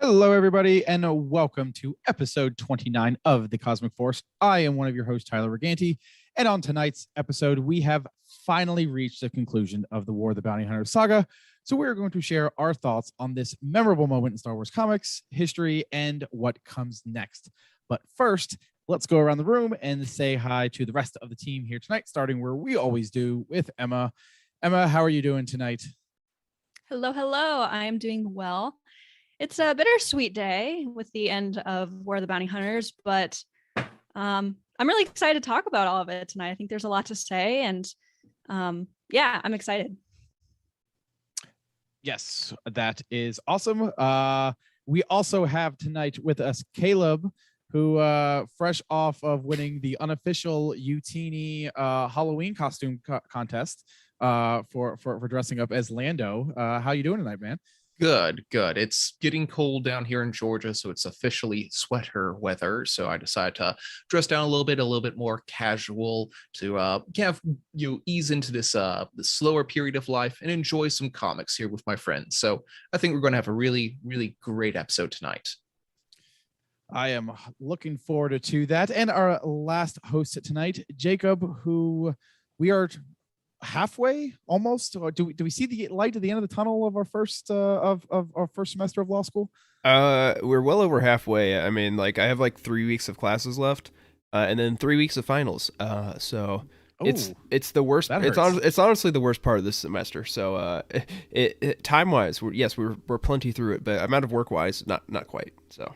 Hello, everybody, and welcome to episode 29 of The Cosmic Force. I am one of your hosts, Tyler Reganti, and on tonight's episode, we have finally reached the conclusion of the War of the Bounty Hunter saga. So we're going to share our thoughts on this memorable moment in Star Wars comics, history, and what comes next. But first, let's go around the room and say hi to the rest of the team here tonight, starting where we always do with Emma. Emma, how are you doing tonight? Hello, hello. I am doing well. It's a bittersweet day with the end of War of the Bounty Hunters, but I'm really excited to talk about all of it tonight. I think there's a lot to say, and yeah, I'm excited. Yes, that is awesome. We also have tonight with us Caleb, who fresh off of winning the unofficial Utini Halloween costume contest for dressing up as Lando. How you doing tonight, man? Good. It's getting cold down here in Georgia, so it's officially sweater weather. So I decided to dress down a little bit more casual to ease into this the slower period of life and enjoy some comics here with my friends. So I think we're going to have a really, really great episode tonight. I am looking forward to that. And our last host tonight, Jacob, who we are halfway almost. Do we see the light at the end of the tunnel of our first of our first semester of law school? We're well over halfway. I mean, I have 3 weeks of classes left, and then 3 weeks of finals. So it's the worst. It's honestly the worst part of this semester. So it time wise, we're plenty through it, but amount of work wise, not quite. So.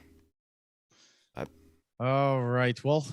All right. Well,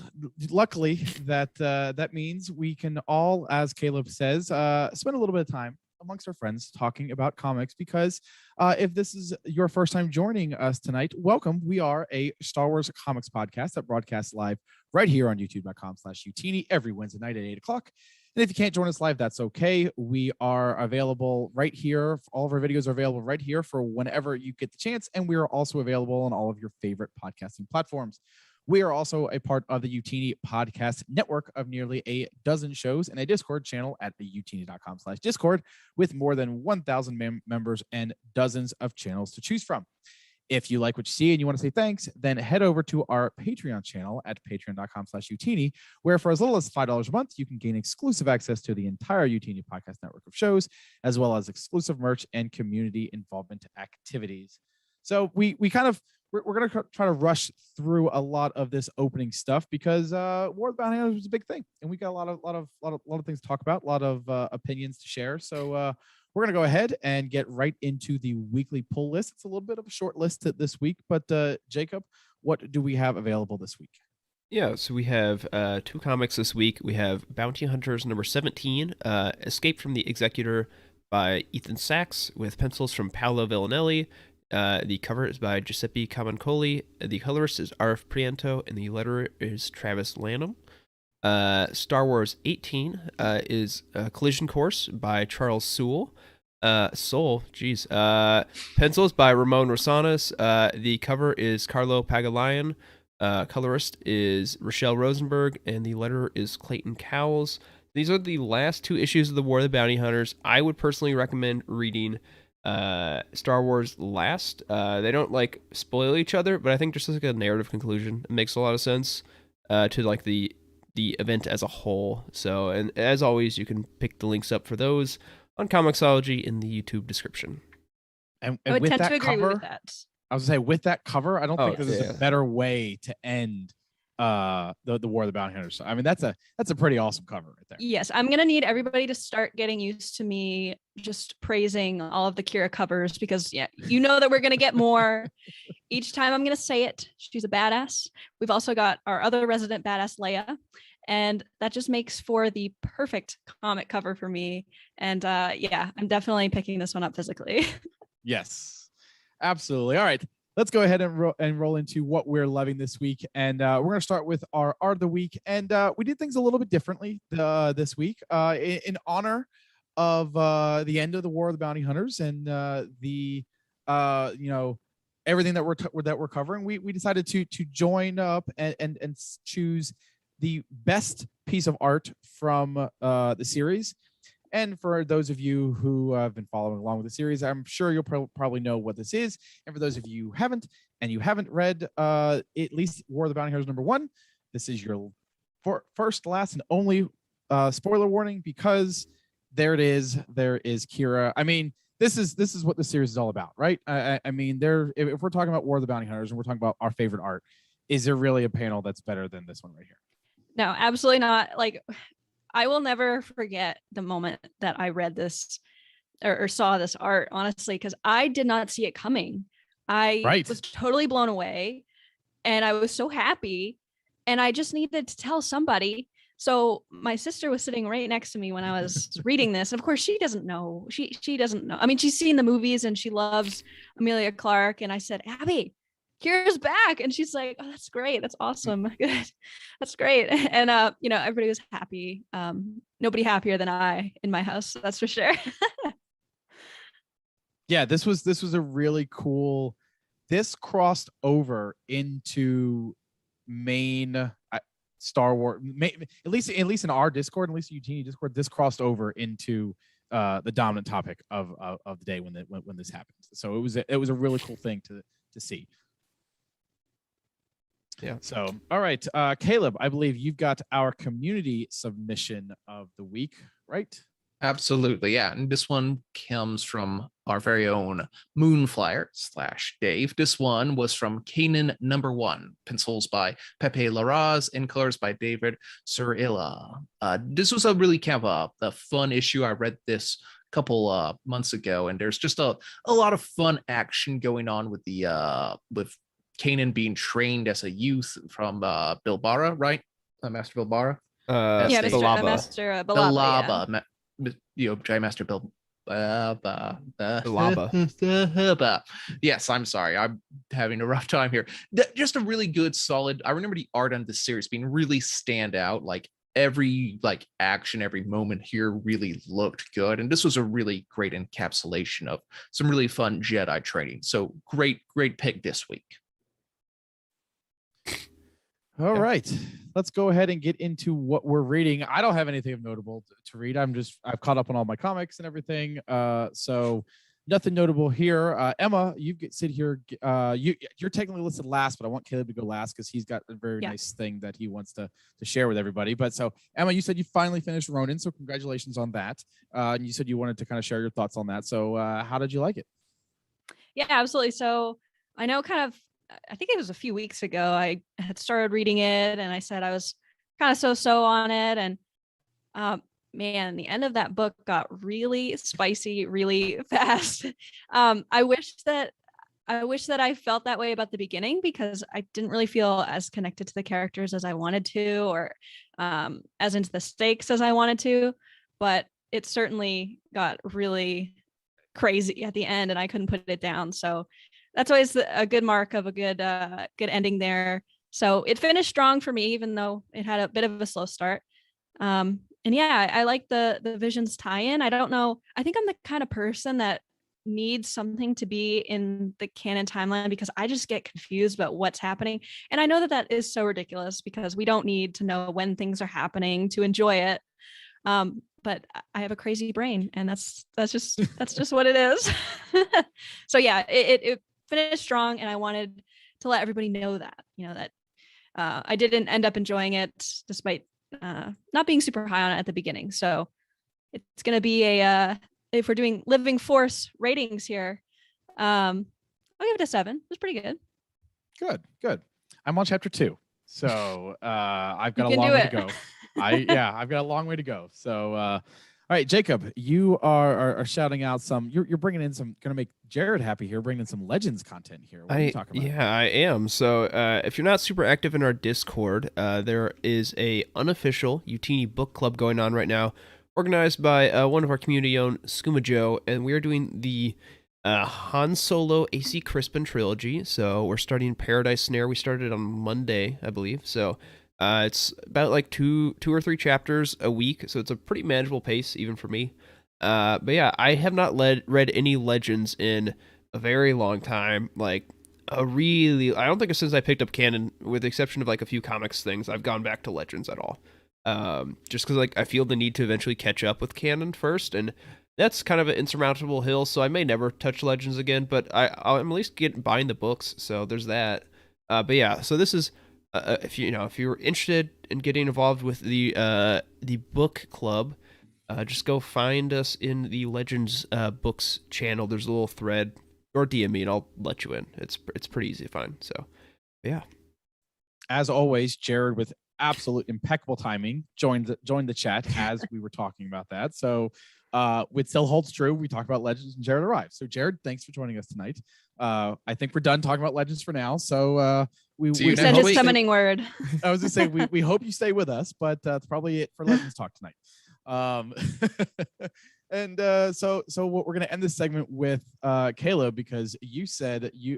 luckily that means we can all, as Caleb says, spend a little bit of time amongst our friends talking about comics, because if this is your first time joining us tonight, welcome. We are a Star Wars comics podcast that broadcasts live right here on youtube.com/Utini every Wednesday night at 8 o'clock. And if you can't join us live, that's okay. We are available right here. All of our videos are available right here for whenever you get the chance. And we are also available on all of your favorite podcasting platforms. We are also a part of the Utini podcast network of nearly a dozen shows and a Discord channel at the utini.com/Discord with more than 1,000 members and dozens of channels to choose from. If you like what you see and you want to say thanks, then head over to our Patreon channel at patreon.com/Utini, where for as little as $5 a month, you can gain exclusive access to the entire Utini podcast network of shows, as well as exclusive merch and community involvement activities. So we're going to try to rush through a lot of this opening stuff because War of the Bounty Hunters was a big thing, and we got a lot of things to talk about, a lot of opinions to share. So we're going to go ahead and get right into the weekly pull list. It's a little bit of a short list this week, but Jacob, what do we have available this week? Yeah, so we have two comics this week. We have Bounty Hunters number 17, Escape from the Executor by Ethan Sachs, with pencils from Paolo Villanelli. The cover is by Giuseppe Camuncoli. The colorist is R.F. Priento, and the letterer is Travis Lanham. Star Wars 18 is Collision Course by Charles Soule. Pencils by Ramon Rosales. The cover is Carlo Pagulayan. Colorist is Rochelle Rosenberg, and the letterer is Clayton Cowles. These are the last two issues of the War of the Bounty Hunters. I would personally recommend reading Star Wars last. They don't spoil each other, but I think just a narrative conclusion, it makes a lot of sense to the event as a whole. So, and as always, you can pick the links up for those on Comixology in the YouTube description. And I would with tend that to agree cover, with that. I was gonna say, with that cover, I don't think there's yeah. a better way to end the War of the Bounty Hunters. So, I mean, that's a pretty awesome cover right there. Yes, I'm gonna need everybody to start getting used to me just praising all of the Kira covers, because you know that we're gonna get more. Each time I'm gonna say it. She's a badass. We've also got our other resident badass, Leia, and that just makes for the perfect comic cover for me. And I'm definitely picking this one up physically. Yes, absolutely. All right. Let's go ahead and roll into what we're loving this week. And we're going to start with our Art of the Week. And we did things a little bit differently this week in honor of the end of the War of the Bounty Hunters and everything that we're covering. We decided to join up and choose the best piece of art from the series. And for those of you who have been following along with the series, I'm sure you'll probably know what this is. And for those of you who haven't, and you haven't read at least War of the Bounty Hunters #1, this is your first, last, and only spoiler warning, because there it is. There is Kira. I mean, this is what the series is all about, right? I mean, if we're talking about War of the Bounty Hunters and we're talking about our favorite art, is there really a panel that's better than this one right here? No, absolutely not. Like, I will never forget the moment that I read this or saw this art, honestly, because I did not see it coming. I was totally blown away, and I was so happy, and I just needed to tell somebody. So my sister was sitting right next to me when I was reading this. And of course, she doesn't know. She doesn't know. I mean, she's seen the movies and she loves Amelia Clark. And I said, Abby, Kira's back. And she's like, oh, that's great. That's awesome. Good. That's great. And everybody was happy. Nobody happier than I in my house. That's for sure. Yeah, this was a really cool. This crossed over into main Star Wars, at least in our Discord, at least Eugenie Discord, this crossed over into the dominant topic of the day when this happened. So it was a really cool thing to see. Yeah. So, all right, Caleb, I believe you've got our community submission of the week, right? Absolutely, yeah. And this one comes from our very own Moonflyer / Dave. This one was from Kanan #1, pencils by Pepe Larraz and colors by David Surilla. This was a really kind of a fun issue. I read this a couple months ago, and there's just a lot of fun action going on with with Kanan being trained as a youth from Bilbara, right? Master Bilbara. Yeah, Balaba. Master Balaba. Balaba. Giant Master Bill. Lava. Yes, I'm sorry. I'm having a rough time here. Just a really good, solid. I remember the art on this series being really stand out. Like every action, every moment here really looked good. And this was a really great encapsulation of some really fun Jedi training. So great pick this week. All right, let's go ahead and get into what we're reading. I don't have anything of notable to read. I've caught up on all my comics and everything. So nothing notable here. Emma, sit here. You're technically listed last, but I want Caleb to go last because he's got a very nice thing that he wants to share with everybody. But so Emma, you said you finally finished Ronin, so congratulations on that. And you said you wanted to kind of share your thoughts on that. So how did you like it? Yeah, absolutely. So I know I think it was a few weeks ago, I had started reading it and I said I was kind of so on it. And man, the end of that book got really spicy, really fast. I wish that I felt that way about the beginning, because I didn't really feel as connected to the characters as I wanted to, or as into the stakes as I wanted to. But it certainly got really crazy at the end and I couldn't put it down. So that's always a good mark of a good ending there. So it finished strong for me, even though it had a bit of a slow start. And yeah, I like the Visions tie-in. I don't know. I think I'm the kind of person that needs something to be in the canon timeline, because I just get confused about what's happening. And I know that is so ridiculous, because we don't need to know when things are happening to enjoy it. But I have a crazy brain, and that's just what it is. So yeah, it finished strong, and I wanted to let everybody know that I didn't end up enjoying it despite not being super high on it at the beginning. So it's going to be if we're doing Living Force ratings here, I'll give it a 7. It was pretty good. Good. I'm on chapter 2, so I've got a long way to go. I've got a long way to go. So all right, Jacob, you are shouting out some. You're bringing in some. Going to make Jared happy here. Bringing in some Legends content here. What are you talking about? Yeah, I am. So if you're not super active in our Discord, there is a unofficial Utini book club going on right now, organized by one of our community-owned Skooma Joe, and we are doing the Han Solo AC Crispin trilogy. So we're starting Paradise Snare. We started on Monday, I believe. So. It's about like two or three chapters a week, so it's a pretty manageable pace even for me. But yeah, I have not read any Legends in a very long time. I don't think since I picked up canon, with the exception of like a few comics things, I've gone back to Legends at all. just because like I feel the need to eventually catch up with canon first, and that's kind of an insurmountable hill. So I may never touch Legends again, but I'm at least buying the books. So there's that. But yeah, so this is if you're interested in getting involved with the book club, just go find us in the Legends books channel. There's a little thread, or DM me and I'll let you in. It's pretty easy to find. So yeah. As always, Jared with absolute impeccable timing joined the chat as we were talking about that. So it still holds true. We talked about Legends and Jared arrived. So Jared, thanks for joining us tonight. I think we're done talking about Legends for now. So we said his summoning word. I was gonna say we hope you stay with us, but that's probably it for Legends talk tonight. And so what we're gonna end this segment with Caleb, because you said you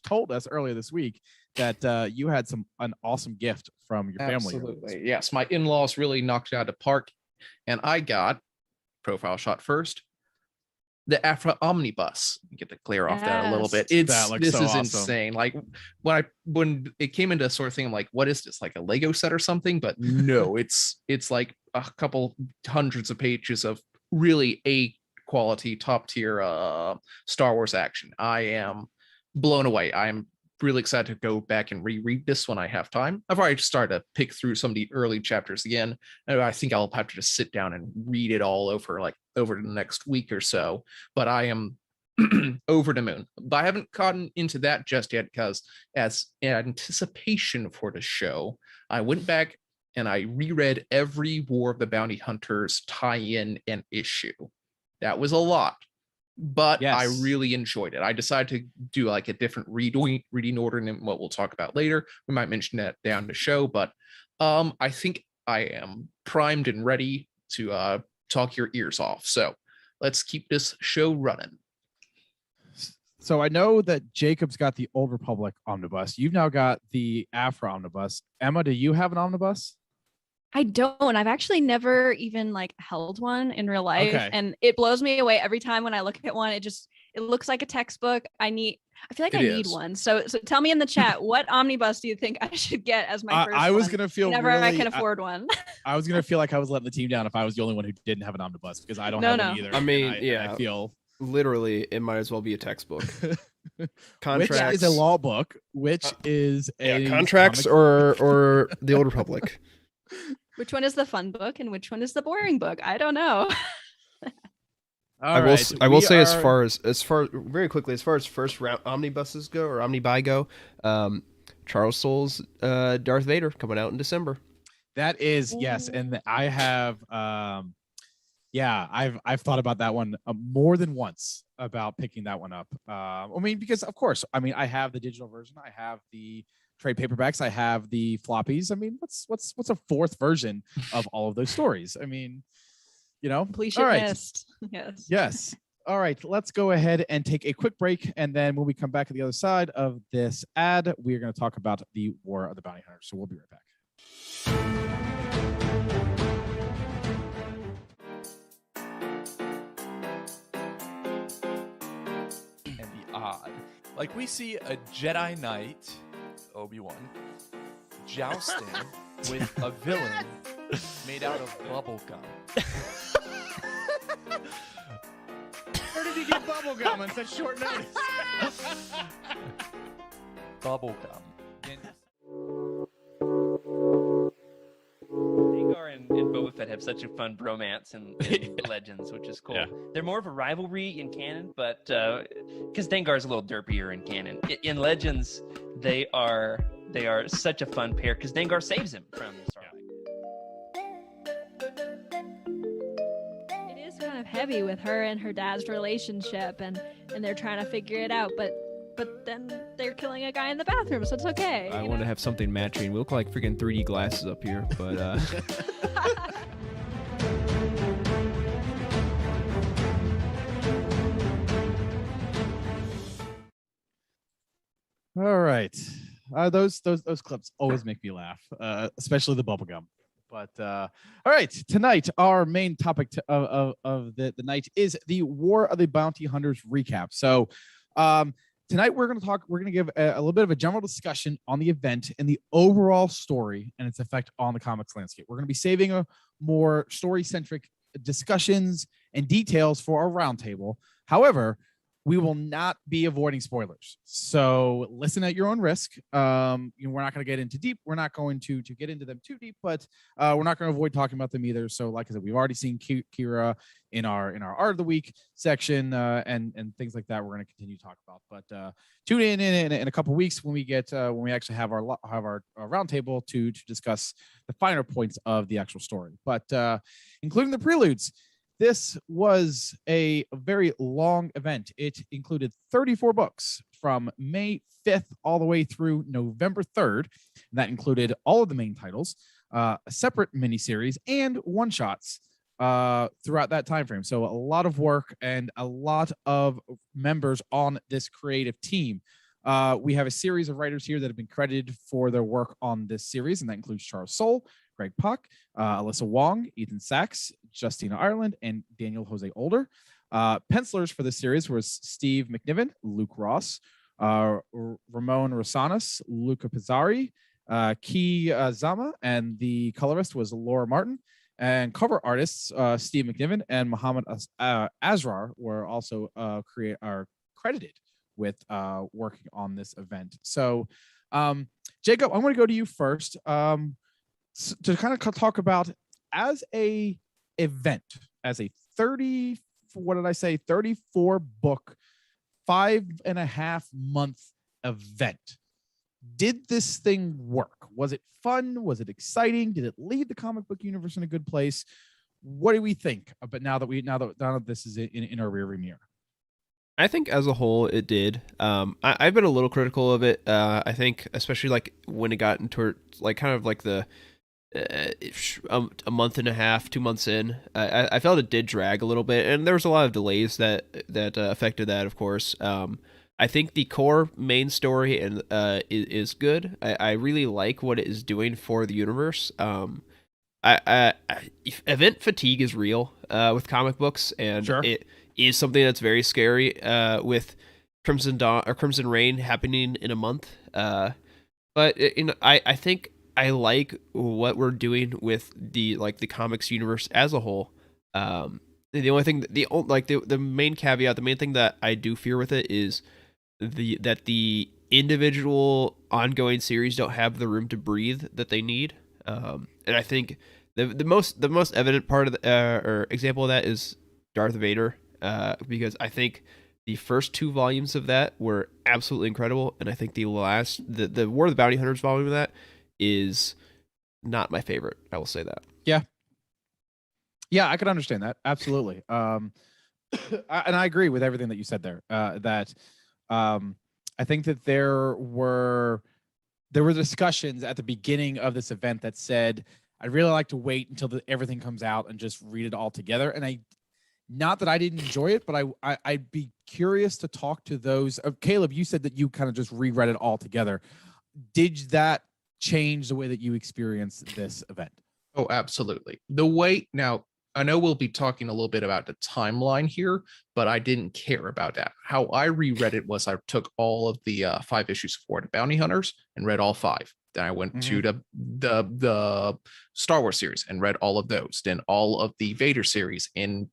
told us earlier this week that you had an awesome gift from your family. Absolutely, yes. My in-laws really knocked it out of the park, and I got profile shot first. The Afra Omnibus. Get to clear off that a little bit. This is awesome. Insane. Like when it came into sort of thing, I'm like, what is this? Like a Lego set or something? But no, it's like a couple hundreds of pages of really A quality, top tier Star Wars action. I am blown away. I'm really excited to go back and reread this when I have time. I've already started to pick through some of the early chapters again, and I think I'll have to just sit down and read it all over the next week or so. But I am over the moon. But I haven't gotten into that just yet, because as anticipation for the show, I went back and I reread every War of the Bounty Hunters tie-in and issue. That was a lot, but yes, I really enjoyed it. I decided to do like a different reading order than what we'll talk about later. We might mention that down the show, but I think I am primed and ready to talk your ears off. So let's keep this show running. So I know that Jacob's got the Old Republic omnibus. You've now got the Afra omnibus. Emma, do you have an omnibus? I don't. I've actually never even like held one in real life. Okay. And it blows me away every time when I look at one. It looks like a textbook. I feel like I need one. So tell me in the chat, what omnibus do you think I should get as my first I was going to feel whenever I can afford one. I was going to feel like I was letting the team down if I was the only one who didn't have an omnibus, because I don't have one either. I mean, I feel literally it might as well be a textbook. Contracts. Which is a law book, which is a contracts or the Old Republic. Which one is the fun book and which one is the boring book? I don't know. I will say as far very quickly, as far as first round omnibuses go, or omnibuy go, Charles Soule's Darth Vader coming out in December. That is, yes, and I have I've thought about that one more than once about picking that one up. I mean, because of course, I have the digital version, I have the trade paperbacks, I have the floppies. I mean, what's a fourth version of all of those stories? I mean, completionist. Right. Yes. All right, let's go ahead and take a quick break, and then when we come back to the other side of this ad, we're going to talk about the War of the Bounty Hunters. So we'll be right back. And the odd, like we see a Jedi Knight, Obi-Wan, jousting with a villain made out of bubble gum. Where did he get bubble gum on such short notice? Bubble gum. Dengar and Boba Fett have such a fun bromance in Legends, which is cool. Yeah. They're more of a rivalry in canon, but because Dengar's a little derpier in canon. In Legends, they are such a fun pair because Dengar saves him from Starlight. It is kind of heavy with her and her dad's relationship, and they're trying to figure it out, but then they're killing a guy in the bathroom, so it's okay. I want to have something matching. We look like freaking 3D glasses up here, but All right. Those clips always make me laugh, especially the bubblegum. But all right, tonight our main topic of the night is the War of the Bounty Hunters recap. So tonight we're going to give a little bit of a general discussion on the event and the overall story and its effect on the comics landscape. We're going to be saving a more story-centric discussions and details for our roundtable. However, we will not be avoiding spoilers. So listen at your own risk. We're not going to get into deep. We're not going to get into them too deep, but we're not going to avoid talking about them either. So like I said, we've already seen Kira in our art of the week section and things like that. We're going to continue to talk about, but tune in a couple of weeks when we get when we actually have our roundtable to discuss the finer points of the actual story, but including the preludes. This was a very long event. It included 34 books from May 5th all the way through November 3rd. And that included all of the main titles, a separate miniseries, and one-shots throughout that time frame. So a lot of work and a lot of members on this creative team. We have a series of writers here that have been credited for their work on this series, and that includes Charles Soule, Greg Pak, Alyssa Wong, Ethan Sachs, Justina Ireland, and Daniel Jose Older. Pencilers for this series was Steve McNiven, Luke Ross, Ramon Rosanas, Luca Pizzari, Ki Zama, and the colorist was Laura Martin. And cover artists Steve McNiven and Muhammad Azrar were also are credited with working on this event. So, Jacob, I want to go to you first. To kind of talk about as a event, as a 34 book, 5.5 month event. Did this thing work? Was it fun? Was it exciting? Did it lead the comic book universe in a good place? What do we think? But now that this is in our rearview mirror. I think as a whole it did. I've been a little critical of it. I think especially like when it got into like kind of like the a month and a half, 2 months in, I felt it did drag a little bit, and there was a lot of delays that affected that. Of course, I think the core main story and is good. I really like what it is doing for the universe. Event fatigue is real with comic books, and sure. It is something that's very scary with Crimson Dawn or Crimson Reign happening in a month. But I think I like what we're doing with the comics universe as a whole. The only thing, the main caveat, the main thing that I do fear with it is that the individual ongoing series don't have the room to breathe that they need. And I think the most evident part of or example of that is Darth Vader, because I think the first 2 volumes of that were absolutely incredible, and I think the War of the Bounty Hunters volume of that is not my favorite. I will say that. Yeah, I could understand that. Absolutely. And I agree with everything that you said there. That I think that there were discussions at the beginning of this event that said, I'd really like to wait until everything comes out and just read it all together. And not that I didn't enjoy it, but I'd be curious to talk to those. Caleb, you said that you kind of just reread it all together. Did that change the way that you experienced this event? Oh, absolutely. The way now, I know we'll be talking a little bit about the timeline here, but I didn't care about that. How I reread it was I took all of the 5 issues for the Bounty Hunters and read all 5. Then I went to the Star Wars series and read all of those. Then all of the Vader series in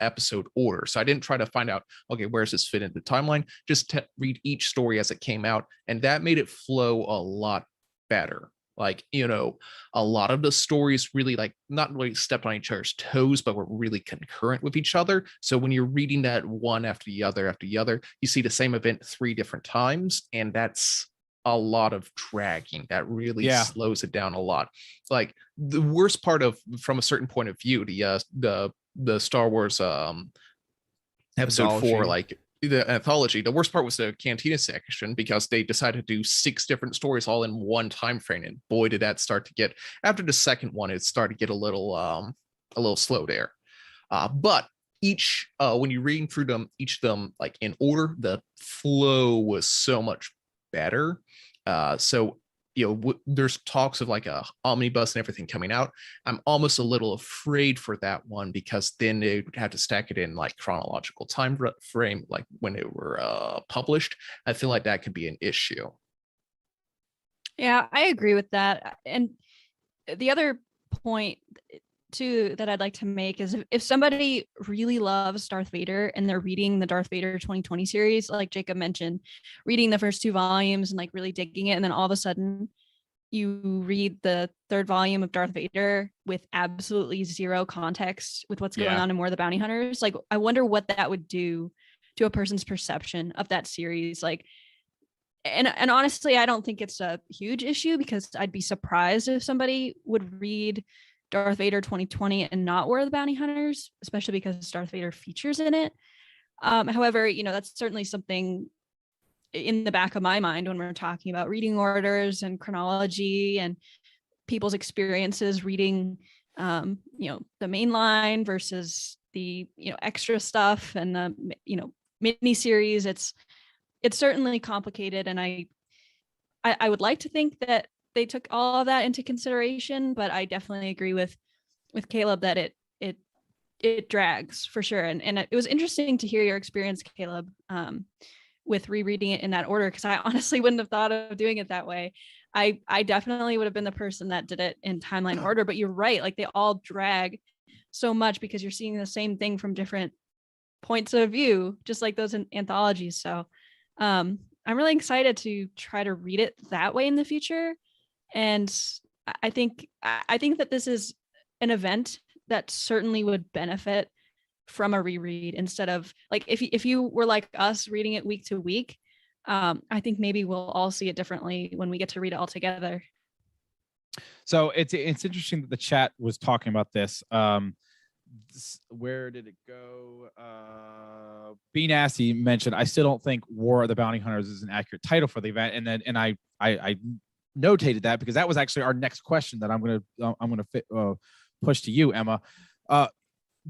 episode order. So I didn't try to find out, okay, where's this fit into the timeline? Just read each story as it came out, and that made it flow a lot better. Like, a lot of the stories really not really stepped on each other's toes, but were really concurrent with each other. So when you're reading that one after the other, you see the same event 3 different times, and that's a lot of dragging. That really slows it down a lot. Like the worst part from a certain point of view, the Star Wars episode 4, like the anthology, the worst part was the Cantina section, because they decided to do 6 different stories all in one time frame, and boy did that start to get, after the second one, it started to get a little slow there. But each when you're reading through them, each of them like in order, the flow was so much better. So there's talks of like a omnibus and everything coming out. I'm almost a little afraid for that one, because then they would have to stack it in like chronological time frame, like when they were published. I feel like that could be an issue. Yeah, I agree with that. And the other point too that I'd like to make is if somebody really loves Darth Vader and they're reading the Darth Vader 2020 series, like Jacob mentioned, reading the first 2 volumes and like really digging it, and then all of a sudden you read the 3rd volume of Darth Vader with absolutely zero context with what's going on in War of the Bounty Hunters, like I wonder what that would do to a person's perception of that series. Like, and honestly, I don't think it's a huge issue, because I'd be surprised if somebody would read Darth Vader 2020 and not War of the Bounty Hunters, especially because Darth Vader features in it. However, that's certainly something in the back of my mind when we're talking about reading orders and chronology and people's experiences reading, the main line versus the, extra stuff and the, mini series. It's certainly complicated, and I would like to think that they took all of that into consideration, but I definitely agree with Caleb that it drags for sure. And it was interesting to hear your experience, Caleb, with rereading it in that order, because I honestly wouldn't have thought of doing it that way. I definitely would have been the person that did it in timeline order, but you're right, like they all drag so much because you're seeing the same thing from different points of view, just like those anthologies. So I'm really excited to try to read it that way in the future. And I think that this is an event that certainly would benefit from a reread, instead of like if you were like us reading it week to week. I think maybe we'll all see it differently when we get to read it all together. So it's interesting that the chat was talking about this. Where did it go? Be Nasty mentioned, I still don't think War of the Bounty Hunters is an accurate title for the event, and I notated that because that was actually our next question that I'm gonna push to you, Emma.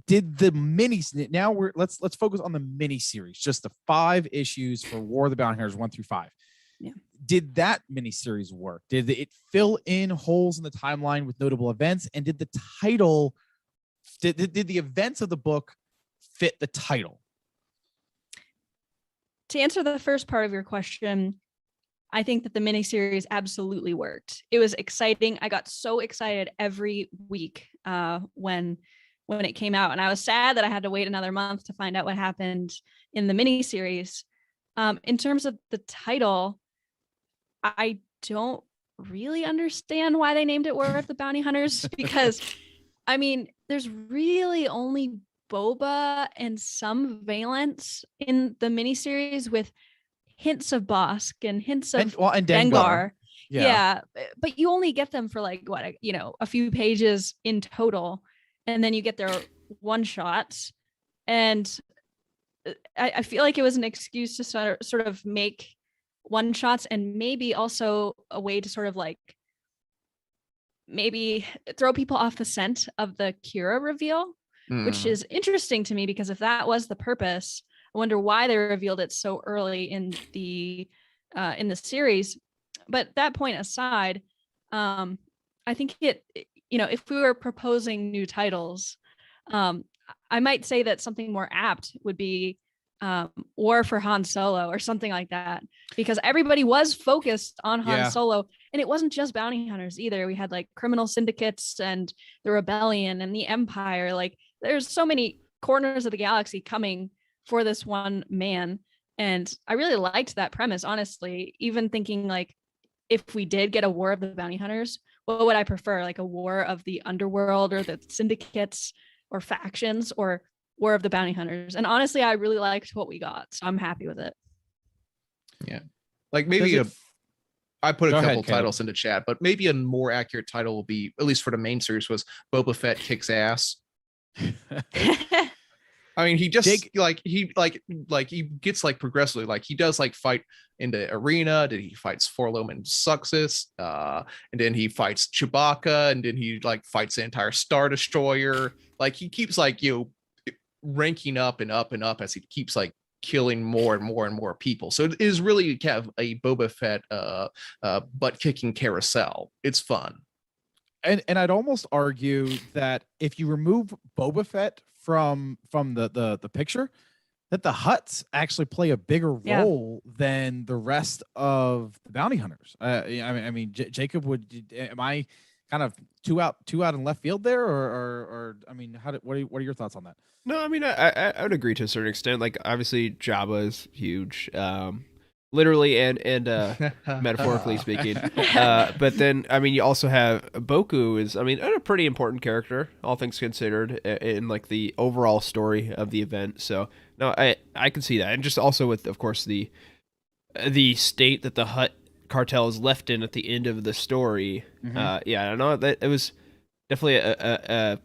Did the let's focus on the mini series, just the 5 issues for War of the Bounty Hunters 1 through 5. Yeah. Did that mini series work? Did it fill in holes in the timeline with notable events? And did the title, did the events of the book fit the title? To answer the first part of your question, I think that the miniseries absolutely worked. It was exciting. I got so excited every week when it came out, and I was sad that I had to wait another month to find out what happened in the miniseries. In terms of the title, I don't really understand why they named it War of the Bounty Hunters, because I mean, there's really only Boba and some Valence in the miniseries, with hints of Bosk and hints of and Dengar. Yeah, but you only get them for like what, a few pages in total, and then you get their one shots. And I feel like it was an excuse to sort of make one shots, and maybe also a way to sort of like maybe throw people off the scent of the Kira reveal, which is interesting to me, because if that was the purpose, I wonder why they revealed it so early in the series. But that point aside, I think if we were proposing new titles, I might say that something more apt would be War for Han Solo or something like that, because everybody was focused on Han Solo, and it wasn't just bounty hunters either. We had like criminal syndicates and the rebellion and the Empire. Like there's so many corners of the galaxy coming for this one man, and I really liked that premise, honestly. Even thinking like, if we did get a War of the Bounty Hunters, what would I prefer? Like a war of the underworld or the syndicates or factions, or War of the Bounty Hunters? And honestly, I really liked what we got, so I'm happy with it. Yeah, like maybe I put a couple titles into chat, but maybe a more accurate title will be, at least for the main series, was Boba Fett Kicks Ass. I mean, he just he gets like progressively, like he does like fight in the arena, then he fights Forlom and Suxus, and then he fights Chewbacca, and then he like fights the entire Star Destroyer. Like he keeps like ranking up and up and up as he keeps like killing more and more and more people. So it is really kind of a Boba Fett butt kicking carousel. It's fun. And I'd almost argue that if you remove Boba Fett from the picture, that the Hutts actually play a bigger role than the rest of the bounty hunters. I mean, Jacob, am I kind of two out in left field there, or I mean, what are your thoughts on that? No, I mean, I would agree to a certain extent. Like, obviously, Jabba is huge, literally and metaphorically speaking. But then, I mean, you also have Boku is, I mean, a pretty important character, all things considered, in like the overall story of the event. So, no, I can see that, and just also with, of course, the state that the Hutt cartel is left in at the end of the story. Yeah, I don't know that it was definitely a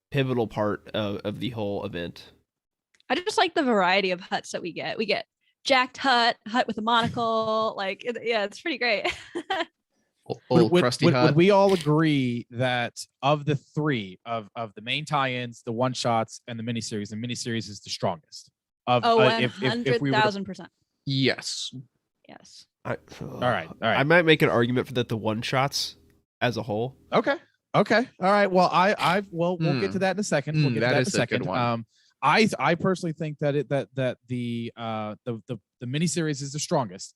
pivotal part of the whole event. I just like the variety of Hutts that we get. We get jacked Hutt with a monocle. Like, yeah, it's pretty great. Would we all agree that of the three of the main tie-ins, the one-shots, and the miniseries is the strongest? If we were to- 100,000%. Yes. Yes. All right. I might make an argument for that the one-shots as a whole. Okay. All right. Well, we'll get to that in a second. We'll get to that in a second. Good one. I personally think that the miniseries is the strongest.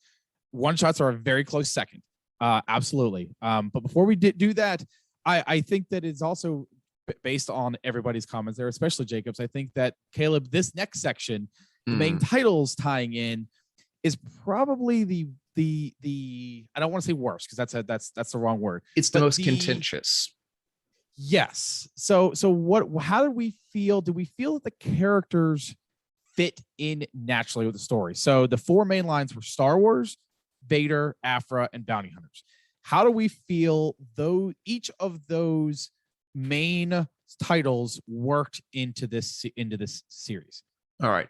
One shots are a very close second. Absolutely. But before we do that, I think that it's also based on everybody's comments there, especially Jacob's. I think that Caleb, this next section, the main titles tying in, is probably the I don't want to say worst, because that's the wrong word. It's the most contentious. Yes. So how do we feel? Do we feel that the characters fit in naturally with the story? So the four main lines were Star Wars, Vader, Aphra, and Bounty Hunters. How do we feel though each of those main titles worked into this series? All right.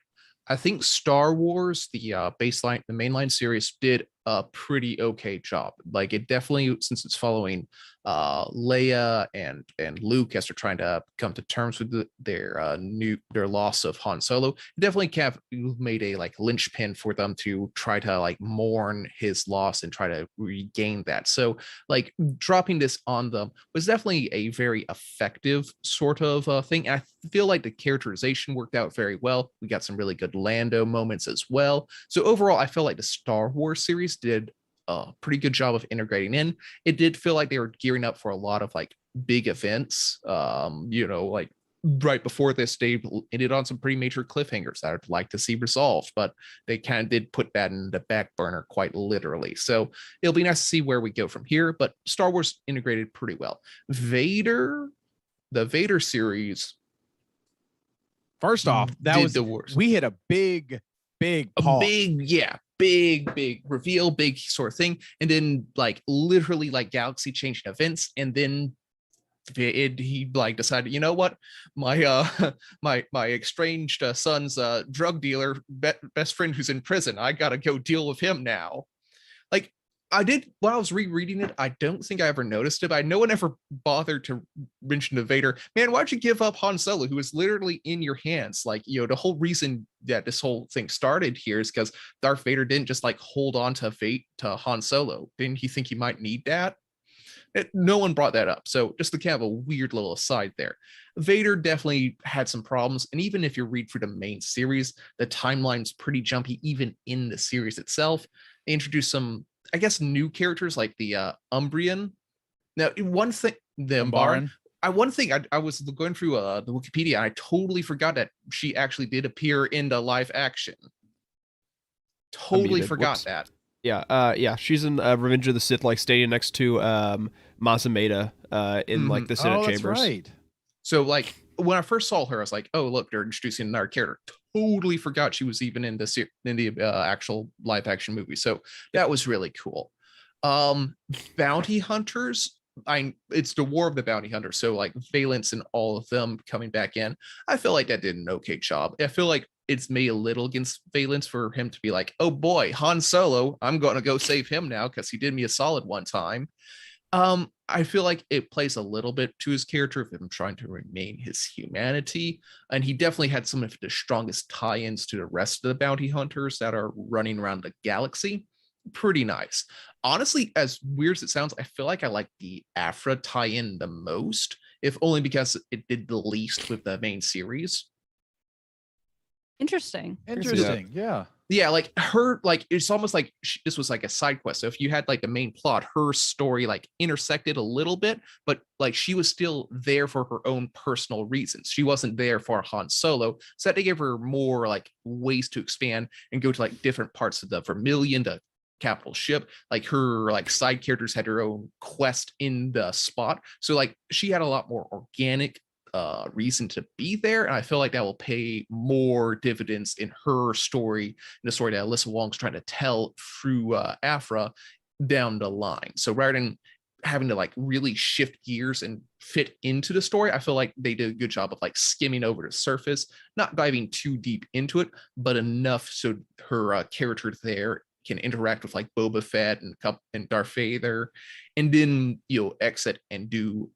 I think Star Wars, the mainline series, did a pretty okay job. Like, it definitely, since it's following Leia and Luke as they're trying to come to terms with their loss of Han Solo, it definitely kind of made a like linchpin for them to try to like mourn his loss and try to regain that. So like dropping this on them was definitely a very effective sort of thing. And I feel like the characterization worked out very well. We got some really good Lando moments as well. So overall, I feel like the Star Wars series did a pretty good job of integrating in. It did feel like they were gearing up for a lot of like big events. Like right before this, they ended on some pretty major cliffhangers that I'd like to see resolved, but they kind of did put that in the back burner quite literally. So it'll be nice to see where we go from here, but Star Wars integrated pretty well. The Vader series. First off, that was the worst. We hit a big pause. Big reveal, big sort of thing, and then like literally like galaxy changing events, and then he like decided, you know what, my my estranged son's drug dealer best friend who's in prison, I gotta go deal with him now. Like, I did, while I was rereading it, I don't think I ever noticed it, but no one ever bothered to mention to Vader, man, why'd you give up Han Solo, who was literally in your hands? Like, the whole reason that this whole thing started here is because Darth Vader didn't just like hold on to Han Solo. Didn't he think he might need that? No one brought that up. So just the kind of a weird little aside there. Vader definitely had some problems. And even if you read through the main series, the timeline's pretty jumpy, even in the series itself. They introduced some, I guess, new characters like the Umbrian. Now, one thing, the Umbaran. I was going through the Wikipedia, and I totally forgot that she actually did appear in the live action. Totally forgot that. Yeah. She's in Revenge of the Sith, like staying next to Masameda in like the Senate chambers. That's right. So like when I first saw her, I was like, oh look, they're introducing another character. Totally forgot she was even in the actual live action movie. So that was really cool. Bounty hunters. It's the War of the Bounty Hunters. So like Valence and all of them coming back in. I feel like that did an okay job. I feel like it's made a little against Valence for him to be like, oh boy, Han Solo, I'm going to go save him now because he did me a solid one time. I feel like it plays a little bit to his character of him trying to remain his humanity. And he definitely had some of the strongest tie-ins to the rest of the bounty hunters that are running around the galaxy. Pretty nice. Honestly, as weird as it sounds, I feel like I like the Afra tie-in the most, if only because it did the least with the main series. Interesting. Interesting. Yeah. Yeah, like her, like it's almost like this was like a side quest. So if you had like the main plot, her story like intersected a little bit, but like she was still there for her own personal reasons. She wasn't there for Han Solo, so that they gave her more like ways to expand and go to like different parts of the Vermilion, the capital ship. Like her like side characters had her own quest in the spot, so like she had a lot more organic reason to be there, and I feel like that will pay more dividends in her story, in the story that Alyssa Wong's trying to tell through Afra down the line. So rather than having to like really shift gears and fit into the story, I feel like they did a good job of like skimming over the surface, not diving too deep into it, but enough so her character there can interact with like Boba Fett and Darth Vader, and then exit and do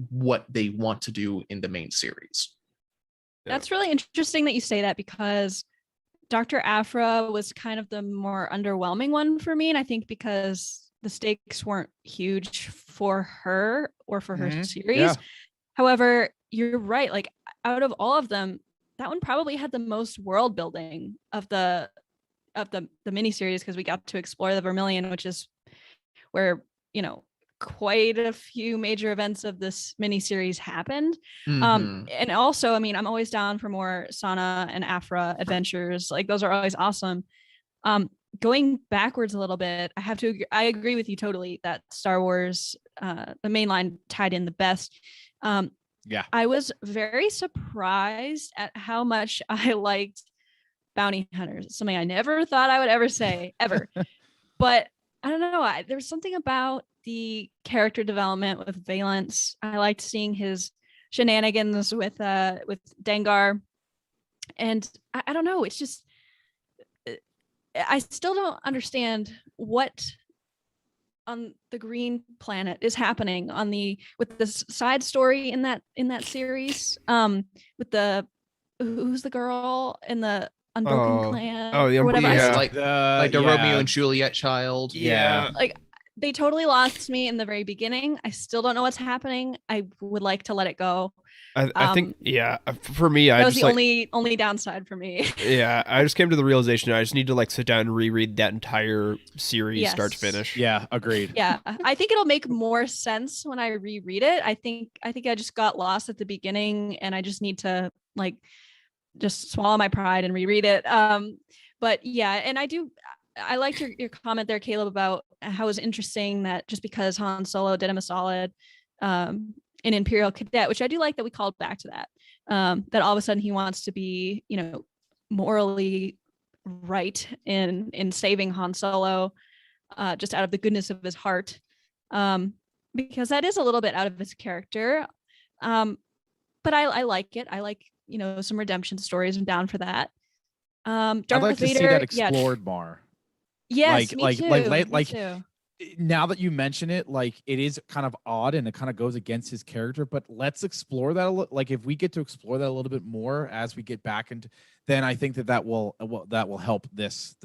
what they want to do in the main series. That's really interesting that you say that, because Dr. Afra was kind of the more underwhelming one for me. And I think because the stakes weren't huge for her or for her series. Yeah. However, you're right. Like out of all of them, that one probably had the most world building of the miniseries, because we got to explore the Vermilion, which is where, quite a few major events of this miniseries happened. And also, I mean, I'm always down for more Sana and Afra adventures. Like those are always awesome. Going backwards a little bit, I agree with you totally that Star Wars, the main line tied in the best. Yeah. I was very surprised at how much I liked bounty hunters. It's something I never thought I would ever say, ever. But I don't know. There's something about the character development with Valence. I liked seeing his shenanigans with Dengar, and I don't know. It's just I still don't understand what on the Green Planet is happening with this side story in that series. With who's the girl in the Unbroken Clan or whatever. Yeah, like the Romeo and Juliet child. Yeah. Like they totally lost me in the very beginning. I still don't know what's happening. I would like to let it go. I think, for me, that was the only downside for me. Yeah, I just came to the realization I just need to like sit down and reread that entire series start to finish. Yeah, agreed. Yeah, I think it'll make more sense when I reread it. I think I just got lost at the beginning, and I just need to like just swallow my pride and reread it. But yeah, and I liked your comment there, Caleb, about how it was interesting that just because Han Solo did him a solid in Imperial Cadet, which I do like that we called back to that, that all of a sudden he wants to be, morally right in saving Han Solo, just out of the goodness of his heart, because that is a little bit out of his character. But I like it. I like, some redemption stories. I'm down for that. Darth I'd like Vader, to see that explored more. Yes, me like too. Now that you mention it, like it is kind of odd and it kind of goes against his character, but let's explore that a little. Like if we get to explore that a little bit more as we get back into, then I think that will help this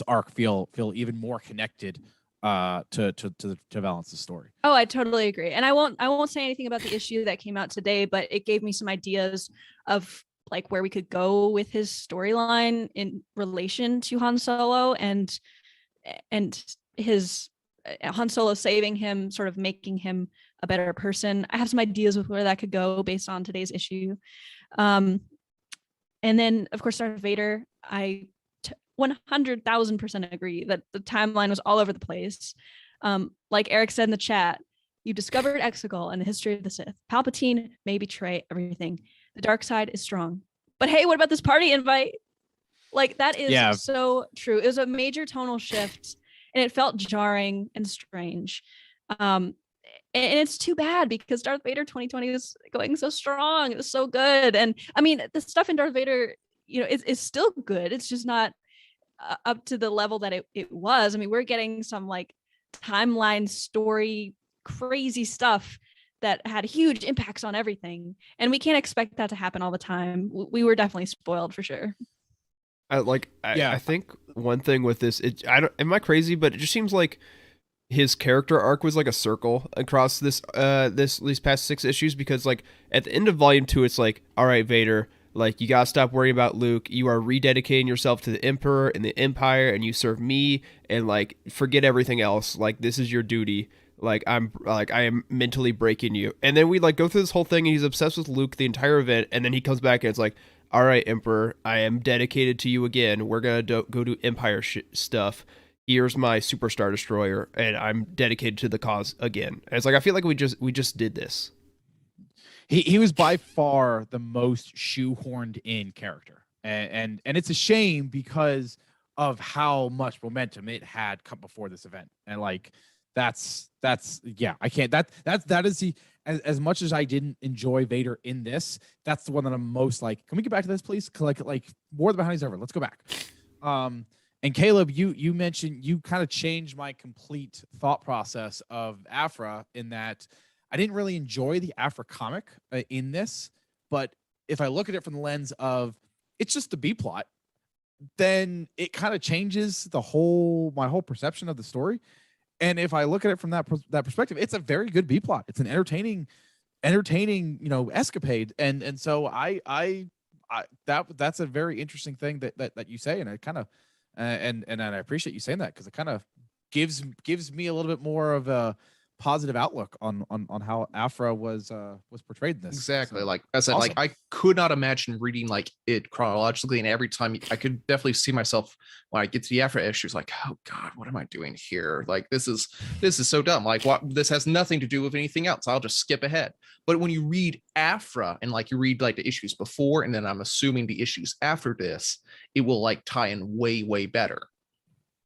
arc feel even more connected to Valence's story. Oh, I totally agree. And I won't say anything about the issue that came out today, but it gave me some ideas of like where we could go with his storyline in relation to Han Solo and his Han Solo saving him, sort of making him a better person. I have some ideas with where that could go based on today's issue. And then of course, Darth Vader, I 100,000% agree that the timeline was all over the place. Like Eric said in the chat, you discovered Exegol and the history of the Sith. Palpatine may betray everything. The dark side is strong. But hey, what about this party invite? Like that is so true. It was a major tonal shift and it felt jarring and strange. And it's too bad because Darth Vader 2020 was going so strong. It was so good. And I mean, the stuff in Darth Vader, is still good. It's just not up to the level that it was. I mean, we're getting some like timeline story crazy stuff that had huge impacts on everything. And we can't expect that to happen all the time. We were definitely spoiled for sure. I think one thing with this, am I crazy, but it just seems like his character arc was like a circle across these past 6 issues, because like at the end of volume 2, it's like, all right, Vader, like you gotta stop worrying about Luke. You are rededicating yourself to the Emperor and the Empire, and you serve me, and like forget everything else. Like this is your duty. I am mentally breaking you. And then we like go through this whole thing, and he's obsessed with Luke the entire event, and then he comes back and it's like, all right, Emperor, I am dedicated to you again. We're gonna go do Empire stuff. Here's my Superstar Destroyer, and I'm dedicated to the cause again. And it's like I feel like we just did this. He was by far the most shoehorned in character, and it's a shame because of how much momentum it had come before this event. And like that's I can't that is the as much as I didn't enjoy Vader in this, that's the one that I'm most like, can we get back to this please? Like more the behind ever. Let's go back. And Caleb, you mentioned you kind of changed my complete thought process of Aphra in that I didn't really enjoy the Aphra comic in this, but if I look at it from the lens of it's just the B plot, then it kind of changes my whole perception of the story. And if I look at it from that perspective, it's a very good B plot. It's an entertaining, escapade. And so that's a very interesting thing that you say, and I kind of and I appreciate you saying that, because it kind of gives me a little bit more of a positive outlook on how Aphra was portrayed in this. Exactly. So, like I said, awesome. like I could not imagine reading like it chronologically, and every time I could definitely see myself when I get to the Aphra issues, like, oh God, what am I doing here? Like this is so dumb. Like what, this has nothing to do with anything else. I'll just skip ahead. But when you read Aphra and like you read like the issues before, and then I'm assuming the issues after this, it will like tie in way better.